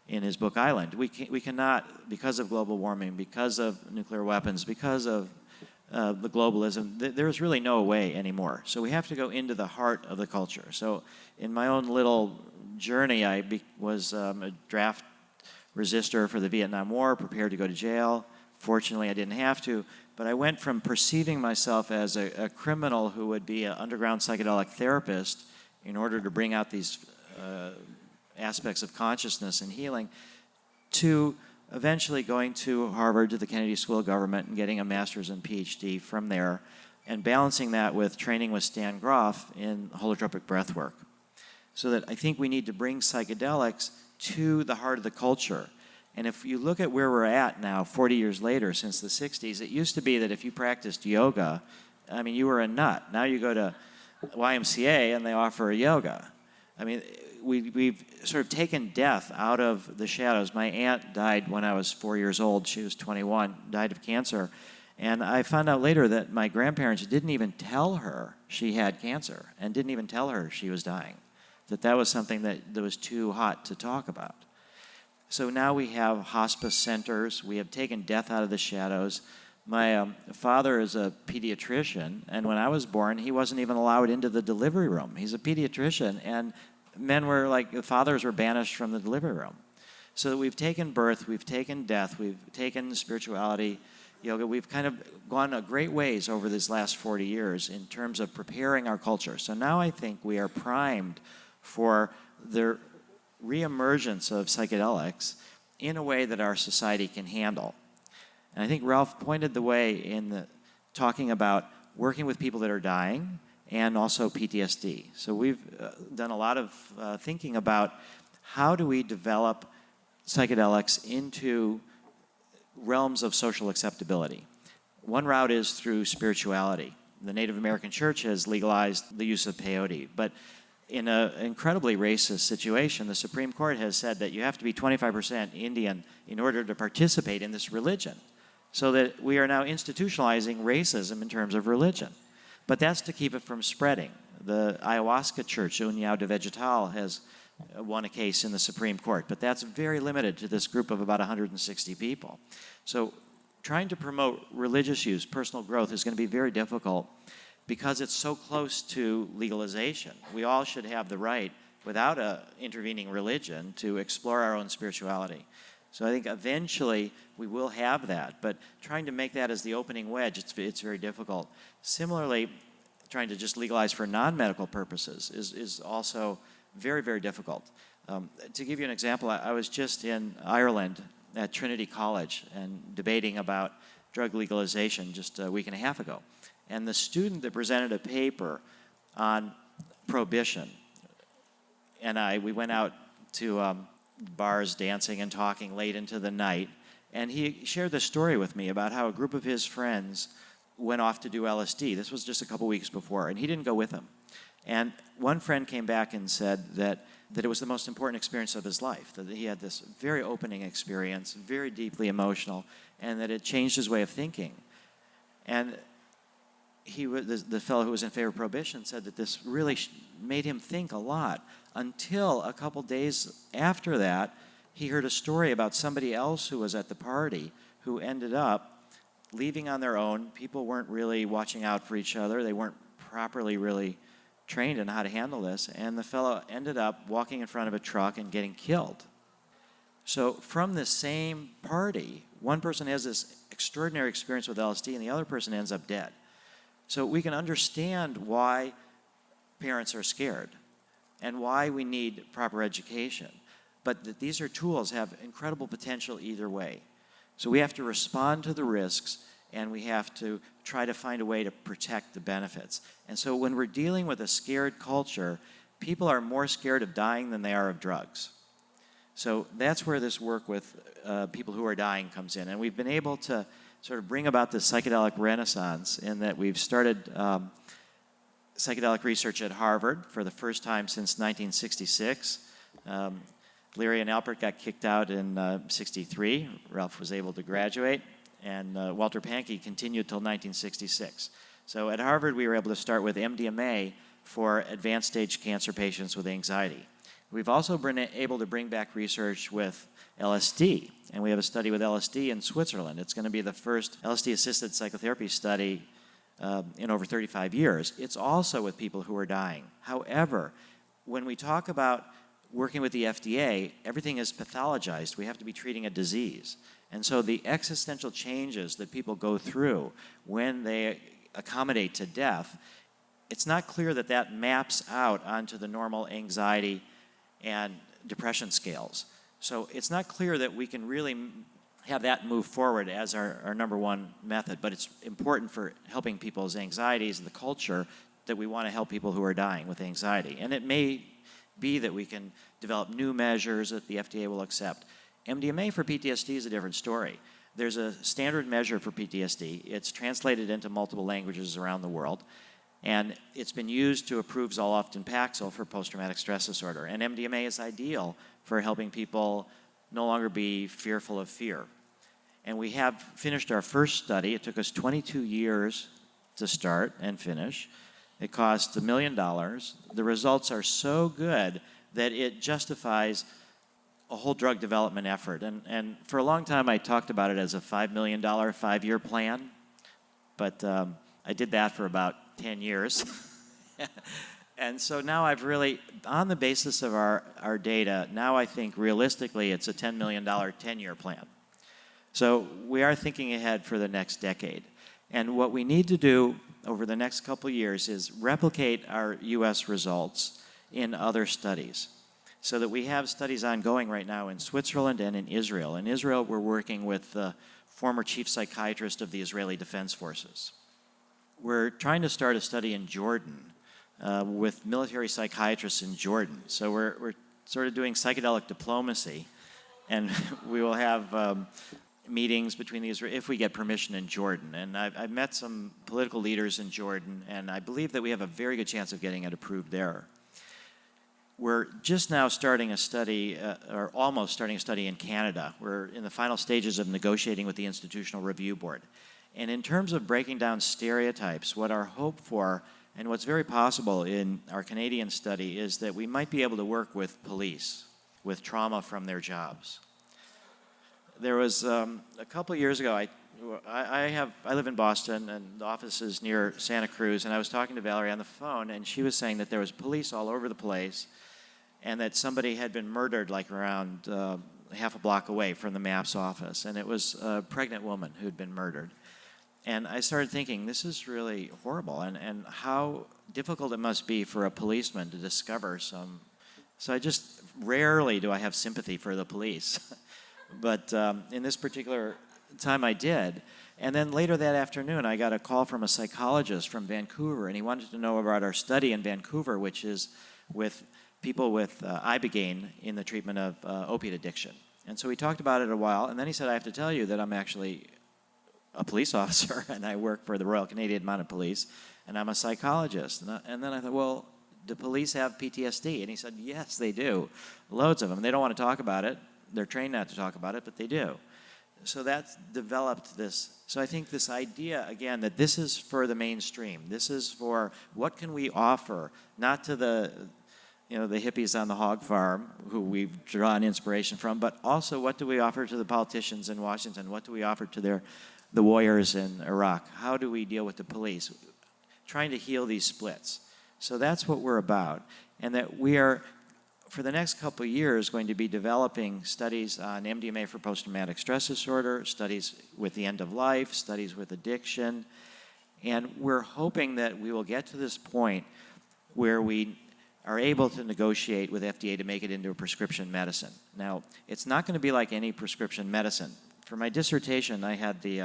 in his book Island. We cannot, because of global warming, because of nuclear weapons, because of the globalism, there's really no way anymore. So we have to go into the heart of the culture. So in my own little journey, I was a draft resistor for the Vietnam War, prepared to go to jail. Fortunately, I didn't have to, but I went from perceiving myself as a criminal who would be an underground psychedelic therapist in order to bring out these aspects of consciousness and healing, to eventually going to Harvard, to the Kennedy School of Government, and getting a master's and PhD from there, and balancing that with training with Stan Grof in holotropic breathwork. So that I think we need to bring psychedelics to the heart of the culture. And if you look at where we're at now, 40 years later, since the 60s, it used to be that if you practiced yoga, I mean, you were a nut. Now you go to YMCA and they offer yoga. I mean, we've sort of taken death out of the shadows. My aunt died when I was 4 years old. She was 21, died of cancer. And I found out later that my grandparents didn't even tell her she had cancer and didn't even tell her she was dying, that was something that was too hot to talk about. So now we have hospice centers. We have taken death out of the shadows. My father is a pediatrician, and when I was born, he wasn't even allowed into the delivery room. He's a pediatrician, and fathers were banished from the delivery room. So we've taken birth, we've taken death, we've taken spirituality, yoga. We've kind of gone a great ways over these last 40 years in terms of preparing our culture. So now I think we are primed for the reemergence of psychedelics in a way that our society can handle. And I think Ralph pointed the way in talking about working with people that are dying and also PTSD. So we've done a lot of thinking about how do we develop psychedelics into realms of social acceptability. One route is through spirituality. The Native American Church has legalized the use of peyote, but in an incredibly racist situation, the Supreme Court has said that you have to be 25% Indian in order to participate in this religion, so that we are now institutionalizing racism in terms of religion. But that's to keep it from spreading. The ayahuasca church, União de Vegetal, has won a case in the Supreme Court, but that's very limited to this group of about 160 people. So trying to promote religious use, personal growth, is going to be very difficult because it's so close to legalization. We all should have the right, without an intervening religion, to explore our own spirituality. So I think eventually we will have that, but trying to make that as the opening wedge, it's very difficult. Similarly, trying to just legalize for non-medical purposes is also very, very difficult. To give you an example, I was just in Ireland at Trinity College and debating about drug legalization just a week and a half ago. And the student that presented a paper on prohibition, and we went out to bars dancing and talking late into the night, and he shared this story with me about how a group of his friends went off to do LSD. This was just a couple weeks before, and he didn't go with them. And one friend came back and said that it was the most important experience of his life, that he had this very opening experience, very deeply emotional, and that it changed his way of thinking. And the fellow who was in favor of prohibition said that this really made him think a lot, until a couple days after that, he heard a story about somebody else who was at the party who ended up leaving on their own. People weren't really watching out for each other. They weren't properly really trained in how to handle this, and the fellow ended up walking in front of a truck and getting killed. So from this same party, one person has this extraordinary experience with LSD and the other person ends up dead. So we can understand why parents are scared and why we need proper education. But that these are tools have incredible potential either way. So we have to respond to the risks, and we have to try to find a way to protect the benefits. And so when we're dealing with a scared culture, people are more scared of dying than they are of drugs. So that's where this work with people who are dying comes in. And we've been able to sort of bring about this psychedelic renaissance in that we've started psychedelic research at Harvard for the first time since 1966. Larry and Alpert got kicked out in 63. Ralph was able to graduate. And Walter Pahnke continued till 1966. So at Harvard, we were able to start with MDMA for advanced stage cancer patients with anxiety. We've also been able to bring back research with LSD, and we have a study with LSD in Switzerland. It's going to be the first LSD-assisted psychotherapy study in over 35 years. It's also with people who are dying. However, when we talk about working with the FDA, everything is pathologized. We have to be treating a disease. And so the existential changes that people go through when they accommodate to death, it's not clear that that maps out onto the normal anxiety and depression scales. So it's not clear that we can really have that move forward as our number one method, but it's important for helping people's anxieties and the culture that we want to help people who are dying with anxiety. And it may be that we can develop new measures that the FDA will accept. MDMA for PTSD is a different story. There's a standard measure for PTSD. It's translated into multiple languages around the world, and it's been used to approve Zoloft and Paxil for post-traumatic stress disorder. And MDMA is ideal for helping people no longer be fearful of fear. And we have finished our first study. It took us 22 years to start and finish. It cost $1 million. The results are so good that it justifies a whole drug development effort. And for a long time, I talked about it as a $5 million, 5-year plan. But I did that for about 10 years. And so now I've really, on the basis of our data, now I think realistically it's a $10 million, 10-year plan. So we are thinking ahead for the next decade. And what we need to do over the next couple years is replicate our US results in other studies, so that we have studies ongoing right now in Switzerland and in Israel. In Israel, we're working with the former chief psychiatrist of the Israeli Defense Forces. We're trying to start a study in Jordan with military psychiatrists in Jordan. So we're sort of doing psychedelic diplomacy, and we will have meetings between the Israel, if we get permission in Jordan. And I've met some political leaders in Jordan, and I believe that we have a very good chance of getting it approved there. We're just now starting a study, or almost starting a study in Canada. We're in the final stages of negotiating with the Institutional Review Board. And in terms of breaking down stereotypes, what our hope for, and what's very possible in our Canadian study, is that we might be able to work with police with trauma from their jobs. There was a couple of years ago, I live in Boston, and the office is near Santa Cruz, and I was talking to Valerie on the phone, and she was saying that there was police all over the place, and that somebody had been murdered like around half a block away from the MAPS office, and it was a pregnant woman who'd been murdered. And I started thinking, this is really horrible, and how difficult it must be for a policeman to discover some. So I just, rarely do I have sympathy for the police. But in this particular time I did. And then later that afternoon, I got a call from a psychologist from Vancouver, and he wanted to know about our study in Vancouver, which is with people with ibogaine in the treatment of opiate addiction. And so we talked about it a while, and then he said, I have to tell you that I'm actually a police officer, and I work for the Royal Canadian Mounted Police, and I'm a psychologist. And then I thought, well, do police have PTSD? And he said, yes, they do. Loads of them. They don't want to talk about it. They're trained not to talk about it, but they do. So that's developed this. So I think this idea, again, that this is for the mainstream. This is for what can we offer, not to the hippies on the hog farm who we've drawn inspiration from, but also what do we offer to the politicians in Washington? What do we offer to the warriors in Iraq? How do we deal with the police? Trying to heal these splits. So that's what we're about. And that we are for the next couple of years, going to be developing studies on MDMA for post-traumatic stress disorder, studies with the end of life, studies with addiction, and we're hoping that we will get to this point where we are able to negotiate with FDA to make it into a prescription medicine. Now, it's not going to be like any prescription medicine. For my dissertation, I had the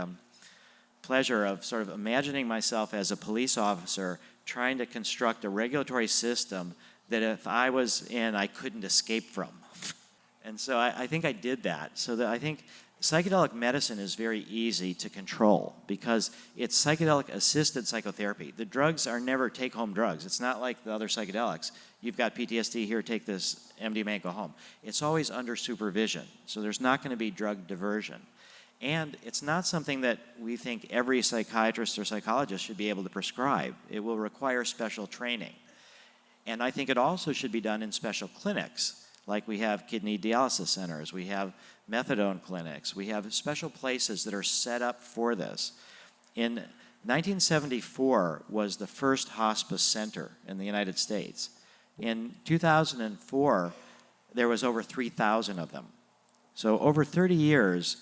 pleasure of sort of imagining myself as a police officer trying to construct a regulatory system that if I was in, I couldn't escape from. And so I think I did that. So that I think psychedelic medicine is very easy to control because it's psychedelic-assisted psychotherapy. The drugs are never take-home drugs. It's not like the other psychedelics. You've got PTSD, here, take this MDMA and go home. It's always under supervision, so there's not going to be drug diversion. And it's not something that we think every psychiatrist or psychologist should be able to prescribe. It will require special training. And I think it also should be done in special clinics, like we have kidney dialysis centers, we have methadone clinics, we have special places that are set up for this. In 1974 was the first hospice center in the United States. In 2004, there was over 3,000 of them. So over 30 years,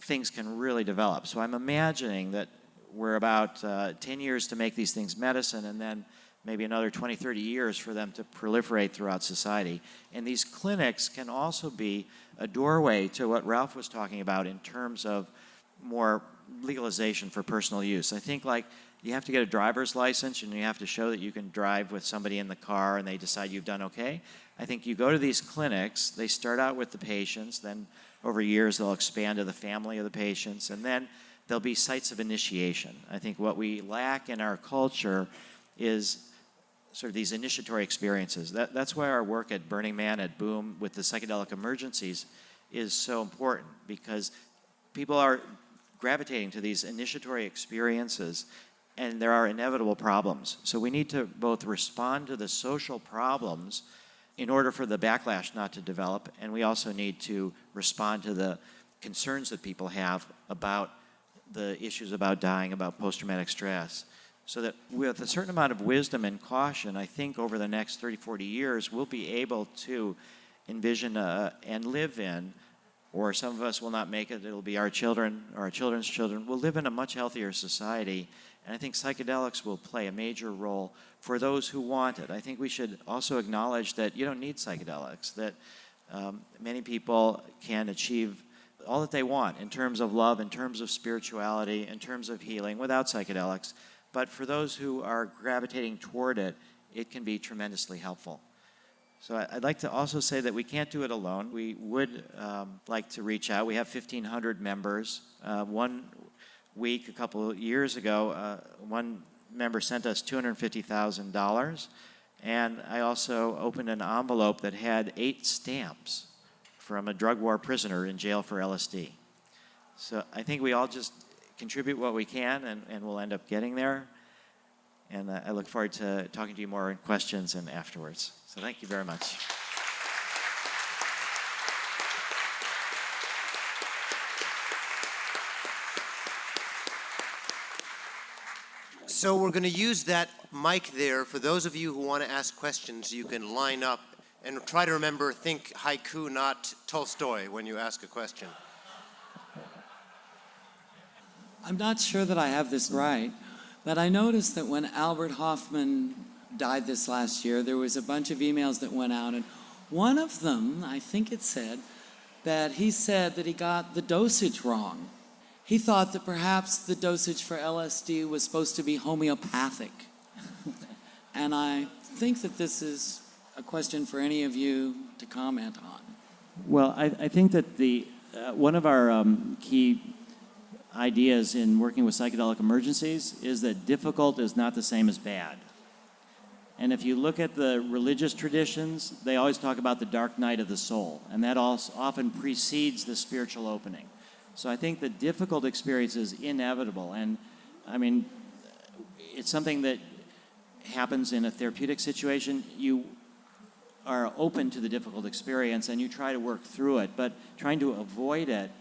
things can really develop. So I'm imagining that we're about 10 years to make these things medicine, and then maybe another 20, 30 years for them to proliferate throughout society. And these clinics can also be a doorway to what Ralph was talking about in terms of more legalization for personal use. I think like you have to get a driver's license and you have to show that you can drive with somebody in the car and they decide you've done okay. I think you go to these clinics, they start out with the patients, then over years they'll expand to the family of the patients, and then there'll be sites of initiation. I think what we lack in our culture is sort of these initiatory experiences. That's why our work at Burning Man, at Boom, with the psychedelic emergencies is so important, because people are gravitating to these initiatory experiences, and there are inevitable problems. So we need to both respond to the social problems in order for the backlash not to develop, and we also need to respond to the concerns that people have about the issues about dying, about post-traumatic stress. So that with a certain amount of wisdom and caution, I think over the next 30, 40 years, we'll be able to envision and live in, or some of us will not make it, it'll be our children or our children's children, we'll live in a much healthier society. And I think psychedelics will play a major role for those who want it. I think we should also acknowledge that you don't need psychedelics, that many people can achieve all that they want in terms of love, in terms of spirituality, in terms of healing without psychedelics. But for those who are gravitating toward it, it can be tremendously helpful. So I'd like to also say that we can't do it alone. We would like to reach out. We have 1,500 members. One week, a couple of years ago, one member sent us $250,000. And I also opened an envelope that had 8 stamps from a drug war prisoner in jail for LSD. So I think we all just contribute what we can, and we'll end up getting there. And I look forward to talking to you more in questions and afterwards. So thank you very much. So we're going to use that mic there. For those of you who want to ask questions, you can line up and try to remember, think haiku, not Tolstoy, when you ask a question. I'm not sure that I have this right, but I noticed that when Albert Hoffman died this last year, there was a bunch of emails that went out, and one of them, I think it said, that he said that he got the dosage wrong. He thought that perhaps the dosage for LSD was supposed to be homeopathic. And I think that this is a question for any of you to comment on. Well, I think that one of our key ideas in working with psychedelic emergencies is that difficult is not the same as bad. And if you look at the religious traditions, they always talk about the dark night of the soul, and that also often precedes the spiritual opening. So I think the difficult experience is inevitable, and I mean, it's something that happens in a therapeutic situation. You are open to the difficult experience and you try to work through it, but trying to avoid it,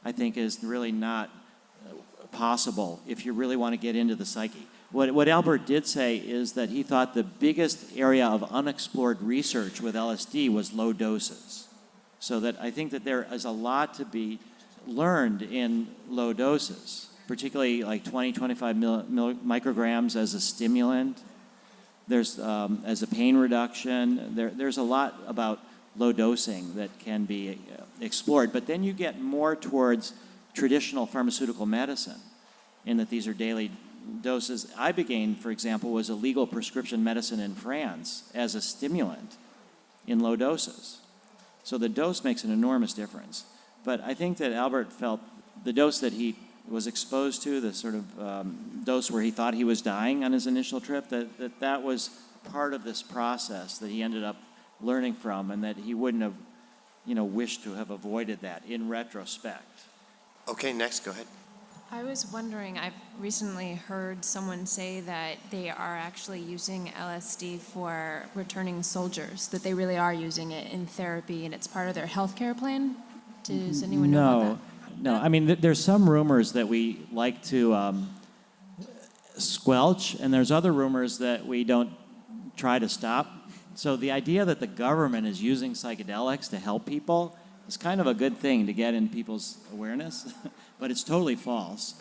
I think, is really not possible if you really want to get into the psyche. What Albert did say is that he thought the biggest area of unexplored research with LSD was low doses. So that I think that there is a lot to be learned in low doses, particularly like 20, 25 micrograms as a stimulant. There's as a pain reduction. There's a lot about low dosing that can be explored. But then you get more towards traditional pharmaceutical medicine in that these are daily doses. Ibogaine, for example, was a legal prescription medicine in France as a stimulant in low doses. So the dose makes an enormous difference. But I think that Albert felt the dose that he was exposed to, the sort of dose where he thought he was dying on his initial trip, that was part of this process that he ended up learning from, and that he wouldn't have, wished to have avoided that in retrospect. Okay, next, go ahead. I was wondering, I've recently heard someone say that they are actually using LSD for returning soldiers, that they really are using it in therapy and it's part of their healthcare plan. Does anyone know about that? No. I mean, there's some rumors that we like to squelch, and there's other rumors that we don't try to stop. So the idea that the government is using psychedelics to help people is kind of a good thing to get in people's awareness, but it's totally false.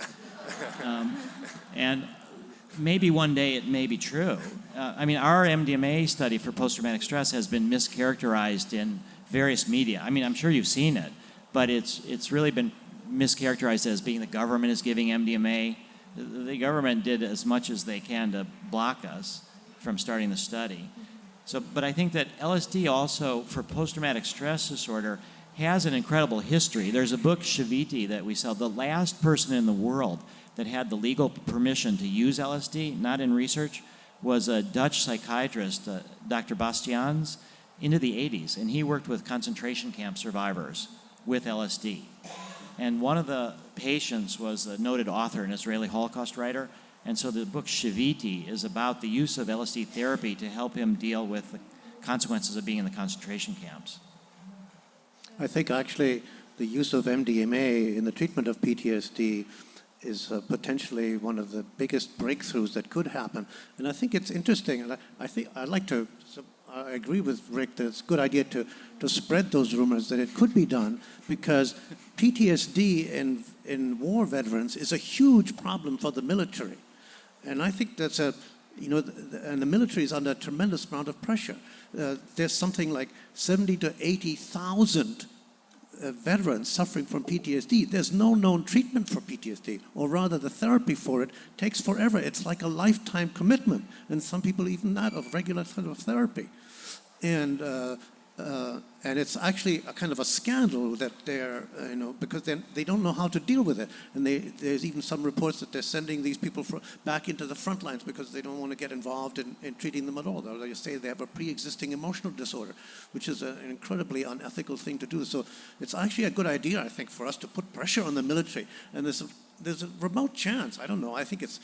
And maybe one day it may be true. Our MDMA study for post-traumatic stress has been mischaracterized in various media. I'm sure you've seen it, but it's really been mischaracterized as being the government is giving MDMA. The government did as much as they can to block us from starting the study. But I think that LSD also, for post-traumatic stress disorder, has an incredible history. There's a book, Shaviti, that we sell. The last person in the world that had the legal permission to use LSD, not in research, was a Dutch psychiatrist, Dr. Bastiaans, into the 80s. And he worked with concentration camp survivors with LSD. And one of the patients was a noted author, an Israeli Holocaust writer. And so the book Shaviti is about the use of LSD therapy to help him deal with the consequences of being in the concentration camps. I think actually the use of MDMA in the treatment of PTSD is potentially one of the biggest breakthroughs that could happen. And I think it's interesting, and I agree with Rick that it's a good idea to spread those rumors that it could be done, because PTSD in war veterans is a huge problem for the military. And I think that's and the military is under a tremendous amount of pressure. There's something like 70 to 80,000 veterans suffering from PTSD. There's no known treatment for PTSD, or rather the therapy for it takes forever. It's like a lifetime commitment, and some people even not of regular sort of therapy. And it's actually a kind of a scandal that they're, because they don't know how to deal with it. And there's even some reports that they're sending these people back into the front lines because they don't want to get involved in treating them at all. They say they have a pre-existing emotional disorder, which is an incredibly unethical thing to do. So it's actually a good idea, I think, for us to put pressure on the military. And there's a remote chance, I don't know, I think it's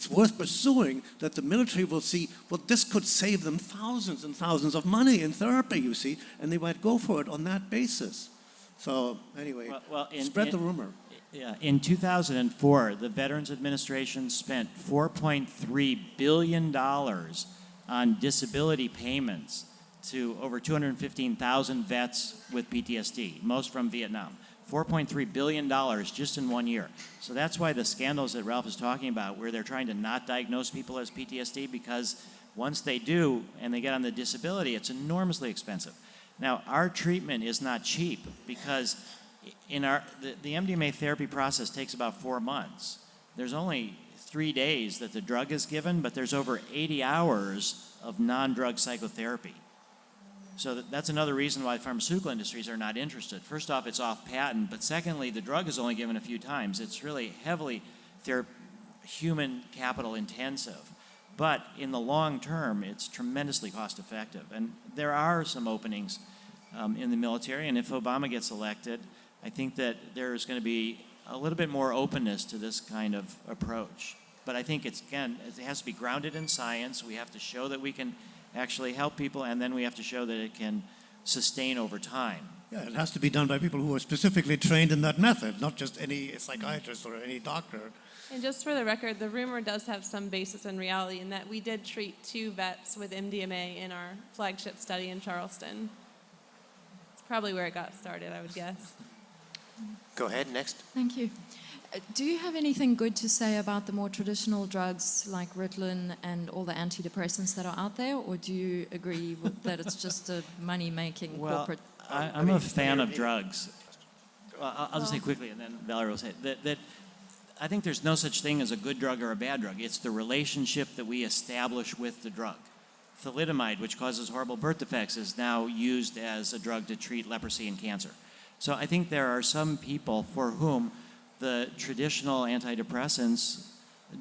worth pursuing that the military will see, well, this could save them thousands and thousands of money in therapy, you see, and they might go for it on that basis. So anyway, spread the rumor. Yeah, in 2004, the Veterans Administration spent $4.3 billion on disability payments to over 215,000 vets with PTSD, most from Vietnam. $4.3 billion just in 1 year. So that's why the scandals that Ralph is talking about, where they're trying to not diagnose people as PTSD, because once they do and they get on the disability, it's enormously expensive. Now, our treatment is not cheap, because the MDMA therapy process takes about 4 months. There's only 3 days that the drug is given, but there's over 80 hours of non-drug psychotherapy. So that's another reason why pharmaceutical industries are not interested. First off, it's off patent, but secondly, the drug is only given a few times. It's really heavily human capital intensive. But in the long term, it's tremendously cost effective. And there are some openings in the military, and if Obama gets elected, I think that there's going to be a little bit more openness to this kind of approach. But I think it has to be grounded in science. We have to show that we can actually help people, and then we have to show that it can sustain over time. Yeah, it has to be done by people who are specifically trained in that method, not just any psychiatrist or any doctor. And just for the record, the rumor does have some basis in reality in that we did treat 2 vets with MDMA in our flagship study in Charleston. It's probably where it got started, I would guess. Go ahead, next. Thank you. Do you have anything good to say about the more traditional drugs like Ritalin and all the antidepressants that are out there, or do you agree that it's just a money-making corporate? I'm a fan of drugs. Well, I'll just say quickly, and then Valerie will say that I think there's no such thing as a good drug or a bad drug. It's the relationship that we establish with the drug. Thalidomide, which causes horrible birth defects, is now used as a drug to treat leprosy and cancer. So I think there are some people for whom the traditional antidepressants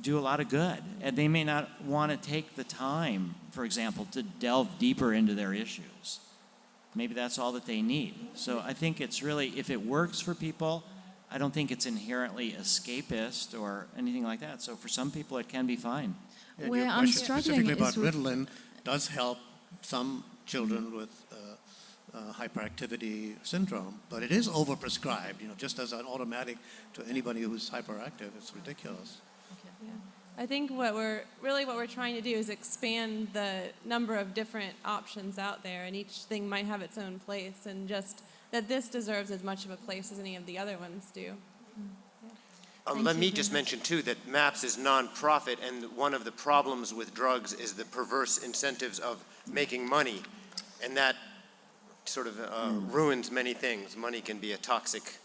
do a lot of good, and they may not want to take the time, for example, to delve deeper into their issues. Maybe that's all that they need. So I think it's really, if it works for people, I don't think it's inherently escapist or anything like that. So for some people, it can be fine. And Where your I'm question struggling specifically about is with- Ritalin does help some children with hyperactivity syndrome, but it is overprescribed, just as an automatic to anybody who's hyperactive. It's ridiculous. Yeah. I think what we're trying to do is expand the number of different options out there, and each thing might have its own place, and just that this deserves as much of a place as any of the other ones do. Let me just mention, too, that MAPS is nonprofit, and one of the problems with drugs is the perverse incentives of making money, and that sort of ruins many things. Money can be a toxic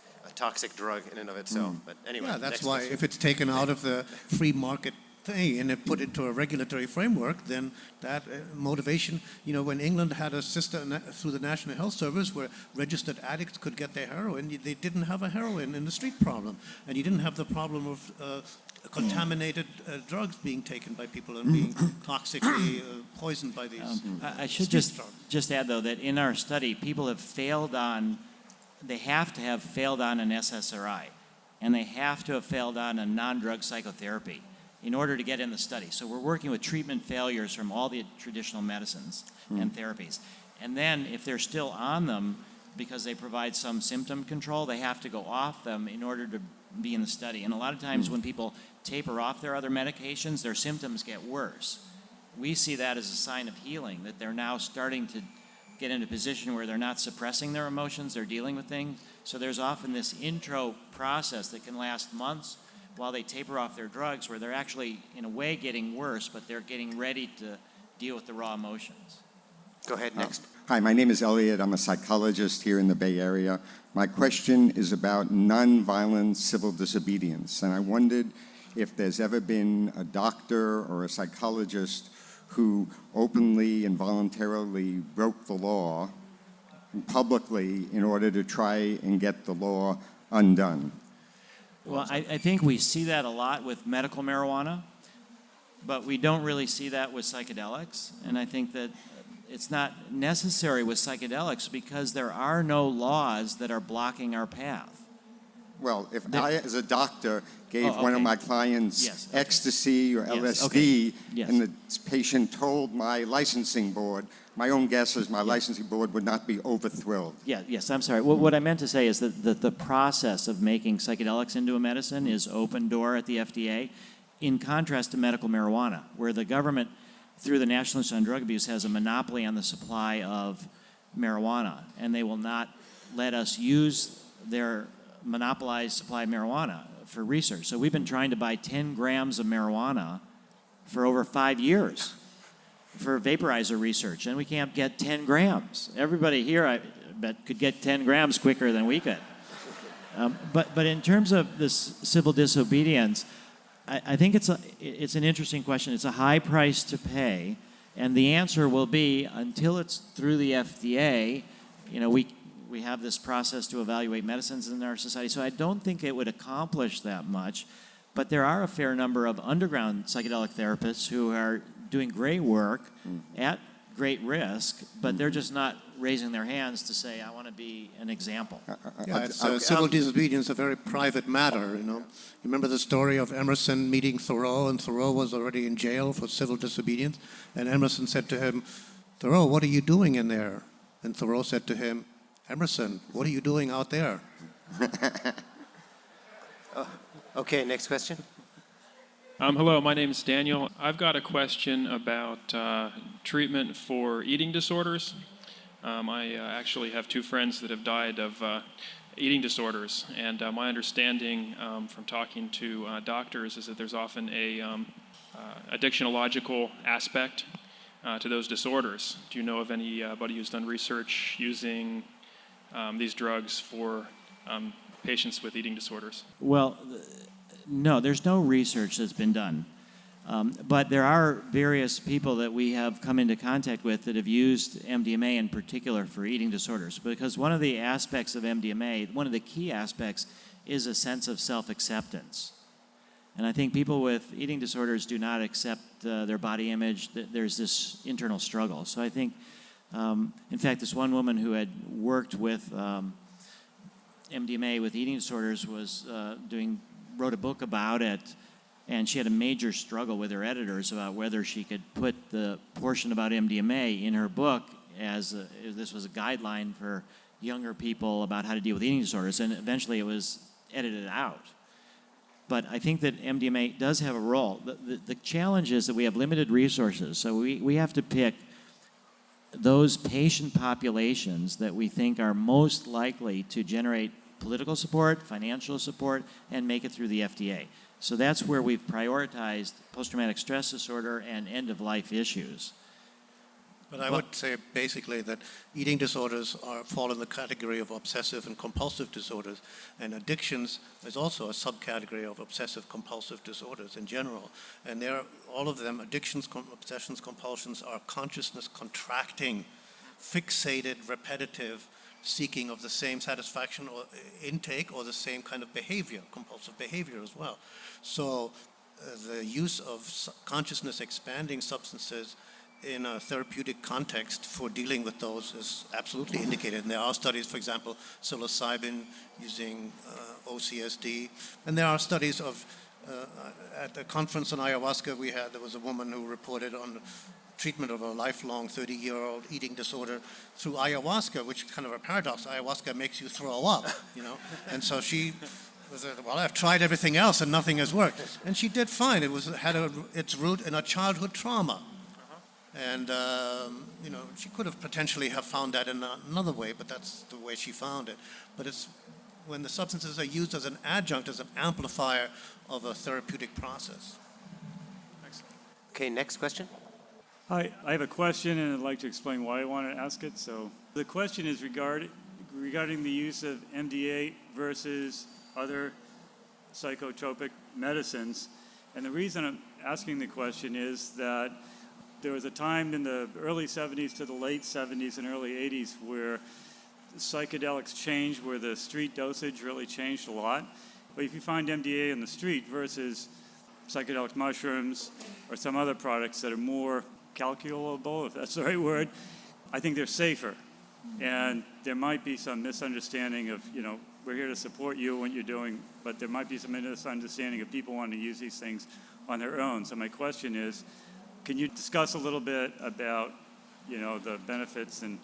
drug in and of itself. But anyway, Yeah, that's next why question. if it's taken out of the free market thing and it put into a regulatory framework, then that motivation, when England had a system through the National Health Service where registered addicts could get their heroin, they didn't have a heroin in the street problem. And you didn't have the problem of contaminated drugs being taken by people and being toxically poisoned by these. I should street drugs. just add, though, that in our study, people have they have to have failed on an SSRI, and they have to have failed on a non-drug psychotherapy in order to get in the study. So we're working with treatment failures from all the traditional medicines and therapies. And then if they're still on them because they provide some symptom control, they have to go off them in order to be in the study. And a lot of times when people taper off their other medications, their symptoms get worse. We see that as a sign of healing, that they're now starting to get in a position where they're not suppressing their emotions, they're dealing with things. So there's often this intro process that can last months while they taper off their drugs, where they're actually, in a way, getting worse, but they're getting ready to deal with the raw emotions. Go ahead, next. Hi, my name is Elliot. I'm a psychologist here in the Bay Area. My question is about nonviolent civil disobedience, and I wondered if there's ever been a doctor or a psychologist who openly and voluntarily broke the law publicly in order to try and get the law undone. Well, I think we see that a lot with medical marijuana, but we don't really see that with psychedelics. And I think that it's not necessary with psychedelics because there are no laws that are blocking our path. Well, if I, as a doctor, gave one of my clients Yes, okay. ecstasy or Yes, LSD, okay. Yes. and the patient told my licensing board, my own guess is my licensing board would not be over-thrilled. Yes, I'm sorry. What I meant to say is that the process of making psychedelics into a medicine is open door at the FDA, in contrast to medical marijuana, where the government, through the National Institute on Drug Abuse, has a monopoly on the supply of marijuana, and they will not let us use their monopolized supply of marijuana for research. So we've been trying to buy 10 grams of marijuana for over 5 years for vaporizer research, and we can't get 10 grams. Everybody here, I bet, could get 10 grams quicker than we could. But in terms of this civil disobedience, I think it's an interesting question. It's a high price to pay, and the answer will be, until it's through the FDA, we have this process to evaluate medicines in our society, so I don't think it would accomplish that much. But there are a fair number of underground psychedelic therapists who are doing great work at great risk, but they're just not raising their hands to say, I want to be an example. Yeah, civil disobedience is a very private matter, You remember the story of Emerson meeting Thoreau, and Thoreau was already in jail for civil disobedience, and Emerson said to him, Thoreau, what are you doing in there? And Thoreau said to him, "Emerson, what are you doing out there?" Okay, next question. Hello, my name is Daniel. I've got a question about treatment for eating disorders. I actually have two friends that have died of eating disorders, and my understanding from talking to doctors is that there's often a addictionological aspect to those disorders. Do you know of anybody who's done research using these drugs for patients with eating disorders? Well, no, there's no research that's been done. But there are various people that we have come into contact with that have used MDMA in particular for eating disorders. Because one of the aspects of MDMA, one of the key aspects, is a sense of self-acceptance. And I think people with eating disorders do not accept their body image. There's this internal struggle. So I think, in fact, this one woman who had worked with MDMA with eating disorders wrote a book about it, and she had a major struggle with her editors about whether she could put the portion about MDMA in her book as this was a guideline for younger people about how to deal with eating disorders, and eventually it was edited out. But I think that MDMA does have a role. The challenge is that we have limited resources, so we have to pick those patient populations that we think are most likely to generate political support, financial support, and make it through the FDA. So that's where we've prioritized post-traumatic stress disorder and end-of-life issues. But I would say basically that eating disorders fall in the category of obsessive and compulsive disorders, and addictions is also a subcategory of obsessive compulsive disorders in general. And all of them, addictions, obsessions, compulsions, are consciousness contracting, fixated, repetitive, seeking of the same satisfaction or intake or the same kind of behavior, compulsive behavior as well. So the use of consciousness expanding substances in a therapeutic context for dealing with those is absolutely indicated. And there are studies, for example, psilocybin using OCSD. And there are studies of, at a conference on ayahuasca there was a woman who reported on treatment of a lifelong 30-year-old eating disorder through ayahuasca, which is kind of a paradox. Ayahuasca makes you throw up, And so she was, well, I've tried everything else and nothing has worked. And she did fine. It had its root in a childhood trauma. And, she could have potentially have found that in another way, but that's the way she found it. But it's when the substances are used as an adjunct, as an amplifier of a therapeutic process. Okay, next question. Hi, I have a question and I'd like to explain why I want to ask it. So the question is regarding the use of MDA versus other psychotropic medicines. And the reason I'm asking the question is that there was a time in the early 70s to the late 70s and early 80s where psychedelics changed, where the street dosage really changed a lot. But if you find MDA in the street versus psychedelic mushrooms or some other products that are more calculable, if that's the right word, I think they're safer. And there might be some misunderstanding of, we're here to support you and what you're doing, but there might be some misunderstanding of people wanting to use these things on their own. So my question is, can you discuss a little bit about, the benefits and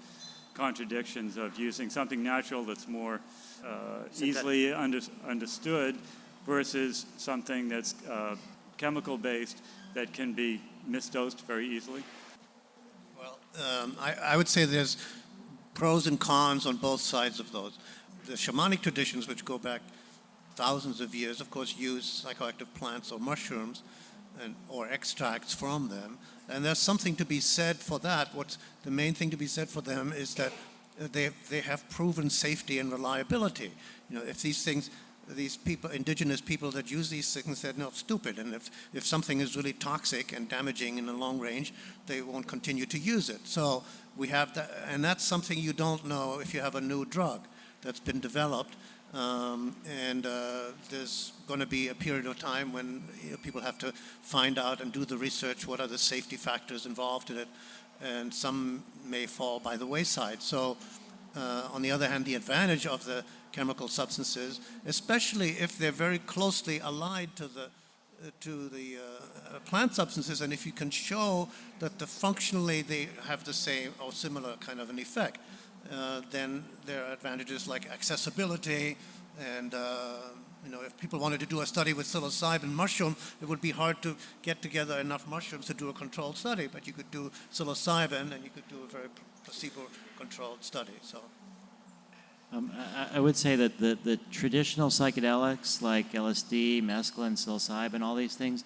contradictions of using something natural that's more easily understood versus something that's chemical-based that can be misdosed very easily? Well, I would say there's pros and cons on both sides of those. The shamanic traditions, which go back thousands of years, of course, use psychoactive plants or mushrooms or extracts from them. And there's something to be said for that. What's the main thing to be said for them is that they have proven safety and reliability. If these people, indigenous people that use these things, they're not stupid. And if something is really toxic and damaging in the long range, they won't continue to use it. So we have that, and that's something you don't know if you have a new drug that's been developed. There's going to be a period of time when people have to find out and do the research, what are the safety factors involved in it, and some may fall by the wayside. So on the other hand, the advantage of the chemical substances, especially if they're very closely allied to the plant substances, and if you can show that functionally they have the same or similar kind of an effect. then there are advantages like accessibility and if people wanted to do a study with psilocybin mushroom, it would be hard to get together enough mushrooms to do a controlled study, but you could do psilocybin and you could do a very placebo-controlled study. So, I would say that the traditional psychedelics like LSD, mescaline, psilocybin, all these things,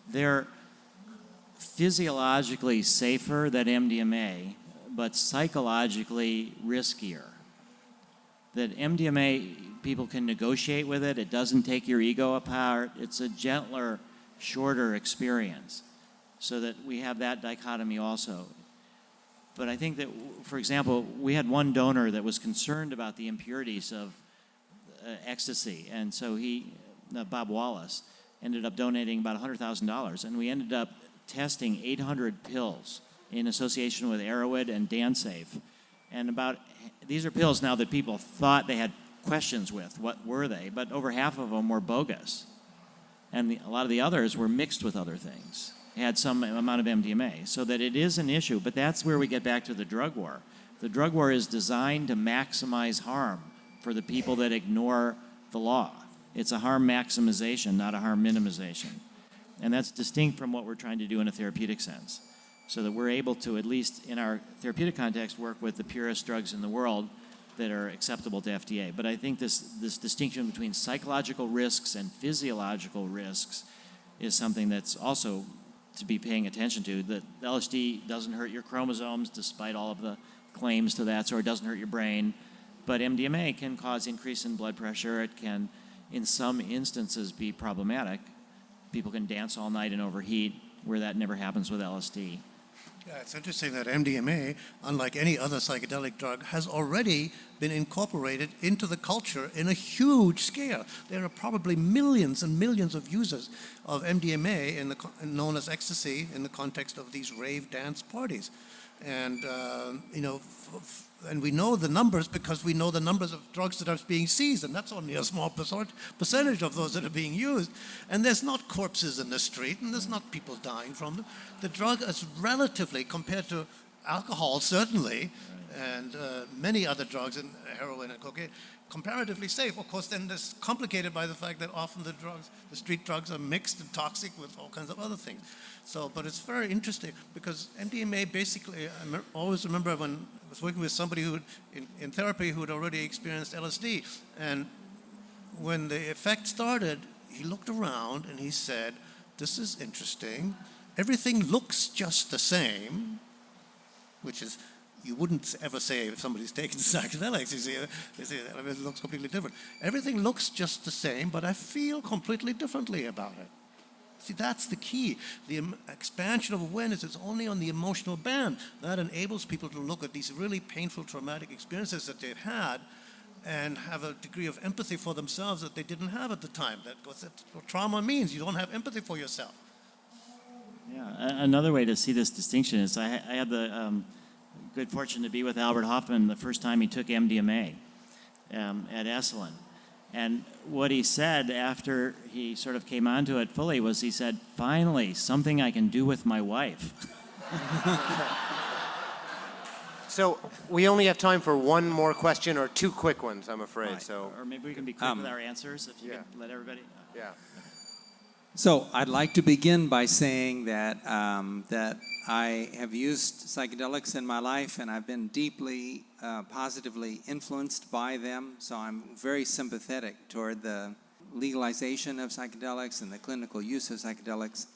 they're physiologically safer than MDMA, but psychologically riskier. That MDMA, people can negotiate with it. It doesn't take your ego apart. It's a gentler, shorter experience. So that we have that dichotomy also. But I think that, for example, we had one donor that was concerned about the impurities of ecstasy. And so Bob Wallace, ended up donating about $100,000. And we ended up testing 800 pills in association with Arrowhead and DanSafe. And these are pills now that people thought they had questions with. What were they? But over half of them were bogus. And a lot of the others were mixed with other things. They had some amount of MDMA. So that it is an issue. But that's where we get back to the drug war. The drug war is designed to maximize harm for the people that ignore the law. It's a harm maximization, not a harm minimization. And that's distinct from what we're trying to do in a therapeutic sense. So that we're able to, at least in our therapeutic context, work with the purest drugs in the world that are acceptable to FDA. But I think this distinction between psychological risks and physiological risks is something that's also to be paying attention to. That LSD doesn't hurt your chromosomes, despite all of the claims to that, so it doesn't hurt your brain. But MDMA can cause increase in blood pressure. It can, in some instances, be problematic. People can dance all night and overheat, where that never happens with LSD. Yeah, it's interesting that MDMA, unlike any other psychedelic drug, has already been incorporated into the culture in a huge scale. There are probably millions and millions of users of MDMA known as Ecstasy in the context of these rave dance parties. And, and we know the numbers because we know the numbers of drugs that are being seized, and that's only a small percentage of those that are being used. And there's not corpses in the street, and there's not people dying from them. The drug is relatively, compared to alcohol certainly, and many other drugs, and heroin and cocaine, comparatively safe. Of course, then it's complicated by the fact that often the street drugs are mixed and toxic with all kinds of other things. So, but it's very interesting because MDMA basically, always remember when I was working with somebody in therapy who had already experienced LSD, and when the effect started, he looked around and he said, "This is interesting. Everything looks just the same," which is, you wouldn't ever say if somebody's taken psychedelics. They say it looks completely different. Everything looks just the same, but I feel completely differently about it. See, that's the key. The expansion of awareness is only on the emotional band. That enables people to look at these really painful, traumatic experiences that they've had and have a degree of empathy for themselves that they didn't have at the time. That's what trauma means. You don't have empathy for yourself. Yeah, another way to see this distinction is I had the good fortune to be with Albert Hofmann the first time he took MDMA at Esalen. And what he said after he sort of came onto it fully was he said, "Finally, something I can do with my wife." So we only have time for one more question or two quick ones, I'm afraid. Right. So, or maybe we can be quick with our answers if you could let everybody. Yeah. So I'd like to begin by saying that that I have used psychedelics in my life, and I've been deeply, positively influenced by them. So I'm very sympathetic toward the legalization of psychedelics and the clinical use of psychedelics.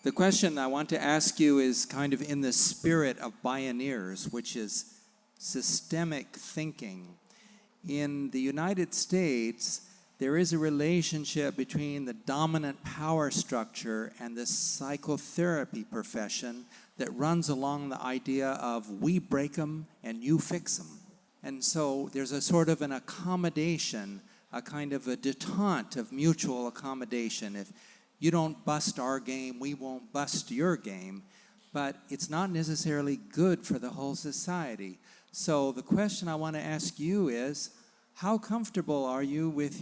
The question I want to ask you is kind of in the spirit of Bioneers, which is systemic thinking. In the United States, there is a relationship between the dominant power structure and the psychotherapy profession that runs along the idea of we break them and you fix them. And so there's a sort of an accommodation, a kind of a detente of mutual accommodation. If you don't bust our game, we won't bust your game. But it's not necessarily good for the whole society. So the question I want to ask you is, how comfortable are you with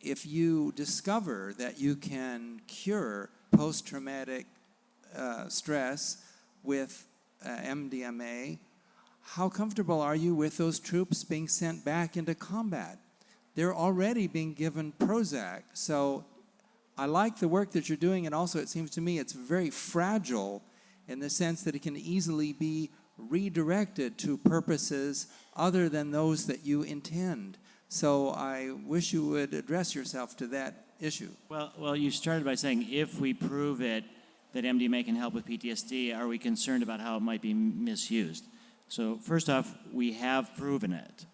if you discover that you can cure post-traumatic stress with MDMA, how comfortable are you with those troops being sent back into combat? They're already being given Prozac. So I like the work that you're doing, and also it seems to me it's very fragile in the sense that it can easily be redirected to purposes other than those that you intend. So I wish you would address yourself to that issue. Well, you started by saying if we prove it that MDMA can help with PTSD, are we concerned about how it might be misused? So first off, we have proven it.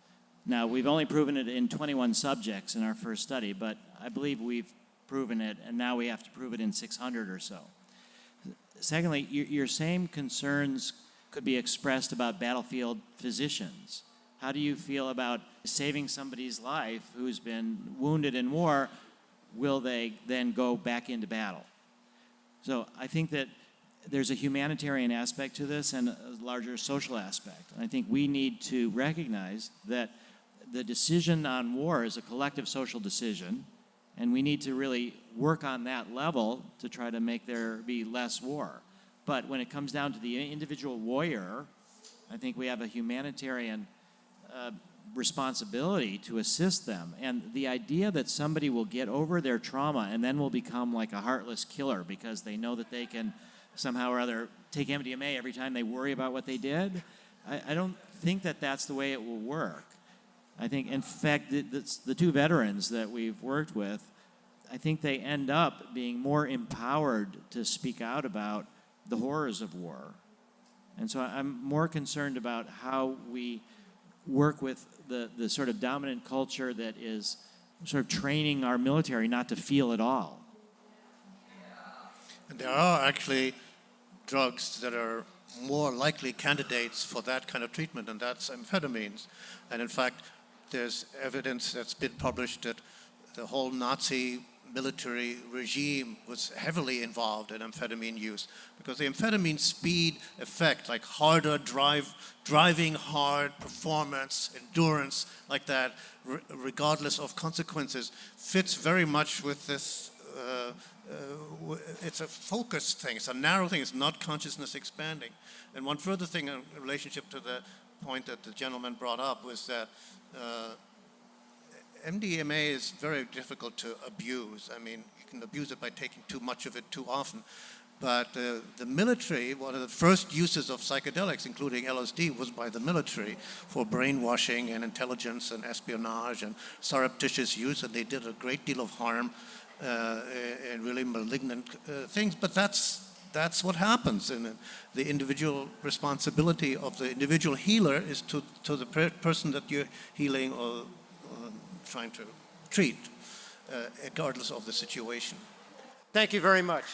Now, we've only proven it in 21 subjects in our first study, but I believe we've proven it, and now we have to prove it in 600 or so. Secondly, your same concerns could be expressed about battlefield physicians. How do you feel about saving somebody's life who's been wounded in war? Will they then go back into battle? So I think that there's a humanitarian aspect to this and a larger social aspect. And I think we need to recognize that the decision on war is a collective social decision, and we need to really work on that level to try to make there be less war. But when it comes down to the individual warrior, I think we have a humanitarian responsibility to assist them. And the idea that somebody will get over their trauma and then will become like a heartless killer because they know that they can somehow or other take MDMA every time they worry about what they did, I don't think that that's the way it will work. I think, in fact, the two veterans that we've worked with, I think they end up being more empowered to speak out about the horrors of war. And so I'm more concerned about how we work with the sort of dominant culture that is sort of training our military not to feel at all. And there are actually drugs that are more likely candidates for that kind of treatment, and that's amphetamines. And in fact, there's evidence that's been published that the whole Nazi military regime was heavily involved in amphetamine use because the amphetamine speed effect, like harder driving hard, performance, endurance, like that, regardless of consequences, fits very much with this. It's a focused thing. It's a narrow thing. It's not consciousness expanding. And one further thing in relationship to the point that the gentleman brought up was that MDMA is very difficult to abuse. I mean, you can abuse it by taking too much of it too often. But the military, one of the first uses of psychedelics, including LSD, was by the military for brainwashing and intelligence and espionage and surreptitious use, and they did a great deal of harm and really malignant things. But that's what happens, and the individual responsibility of the individual healer is to the person that you're healing or trying to treat, regardless of the situation. Thank you very much.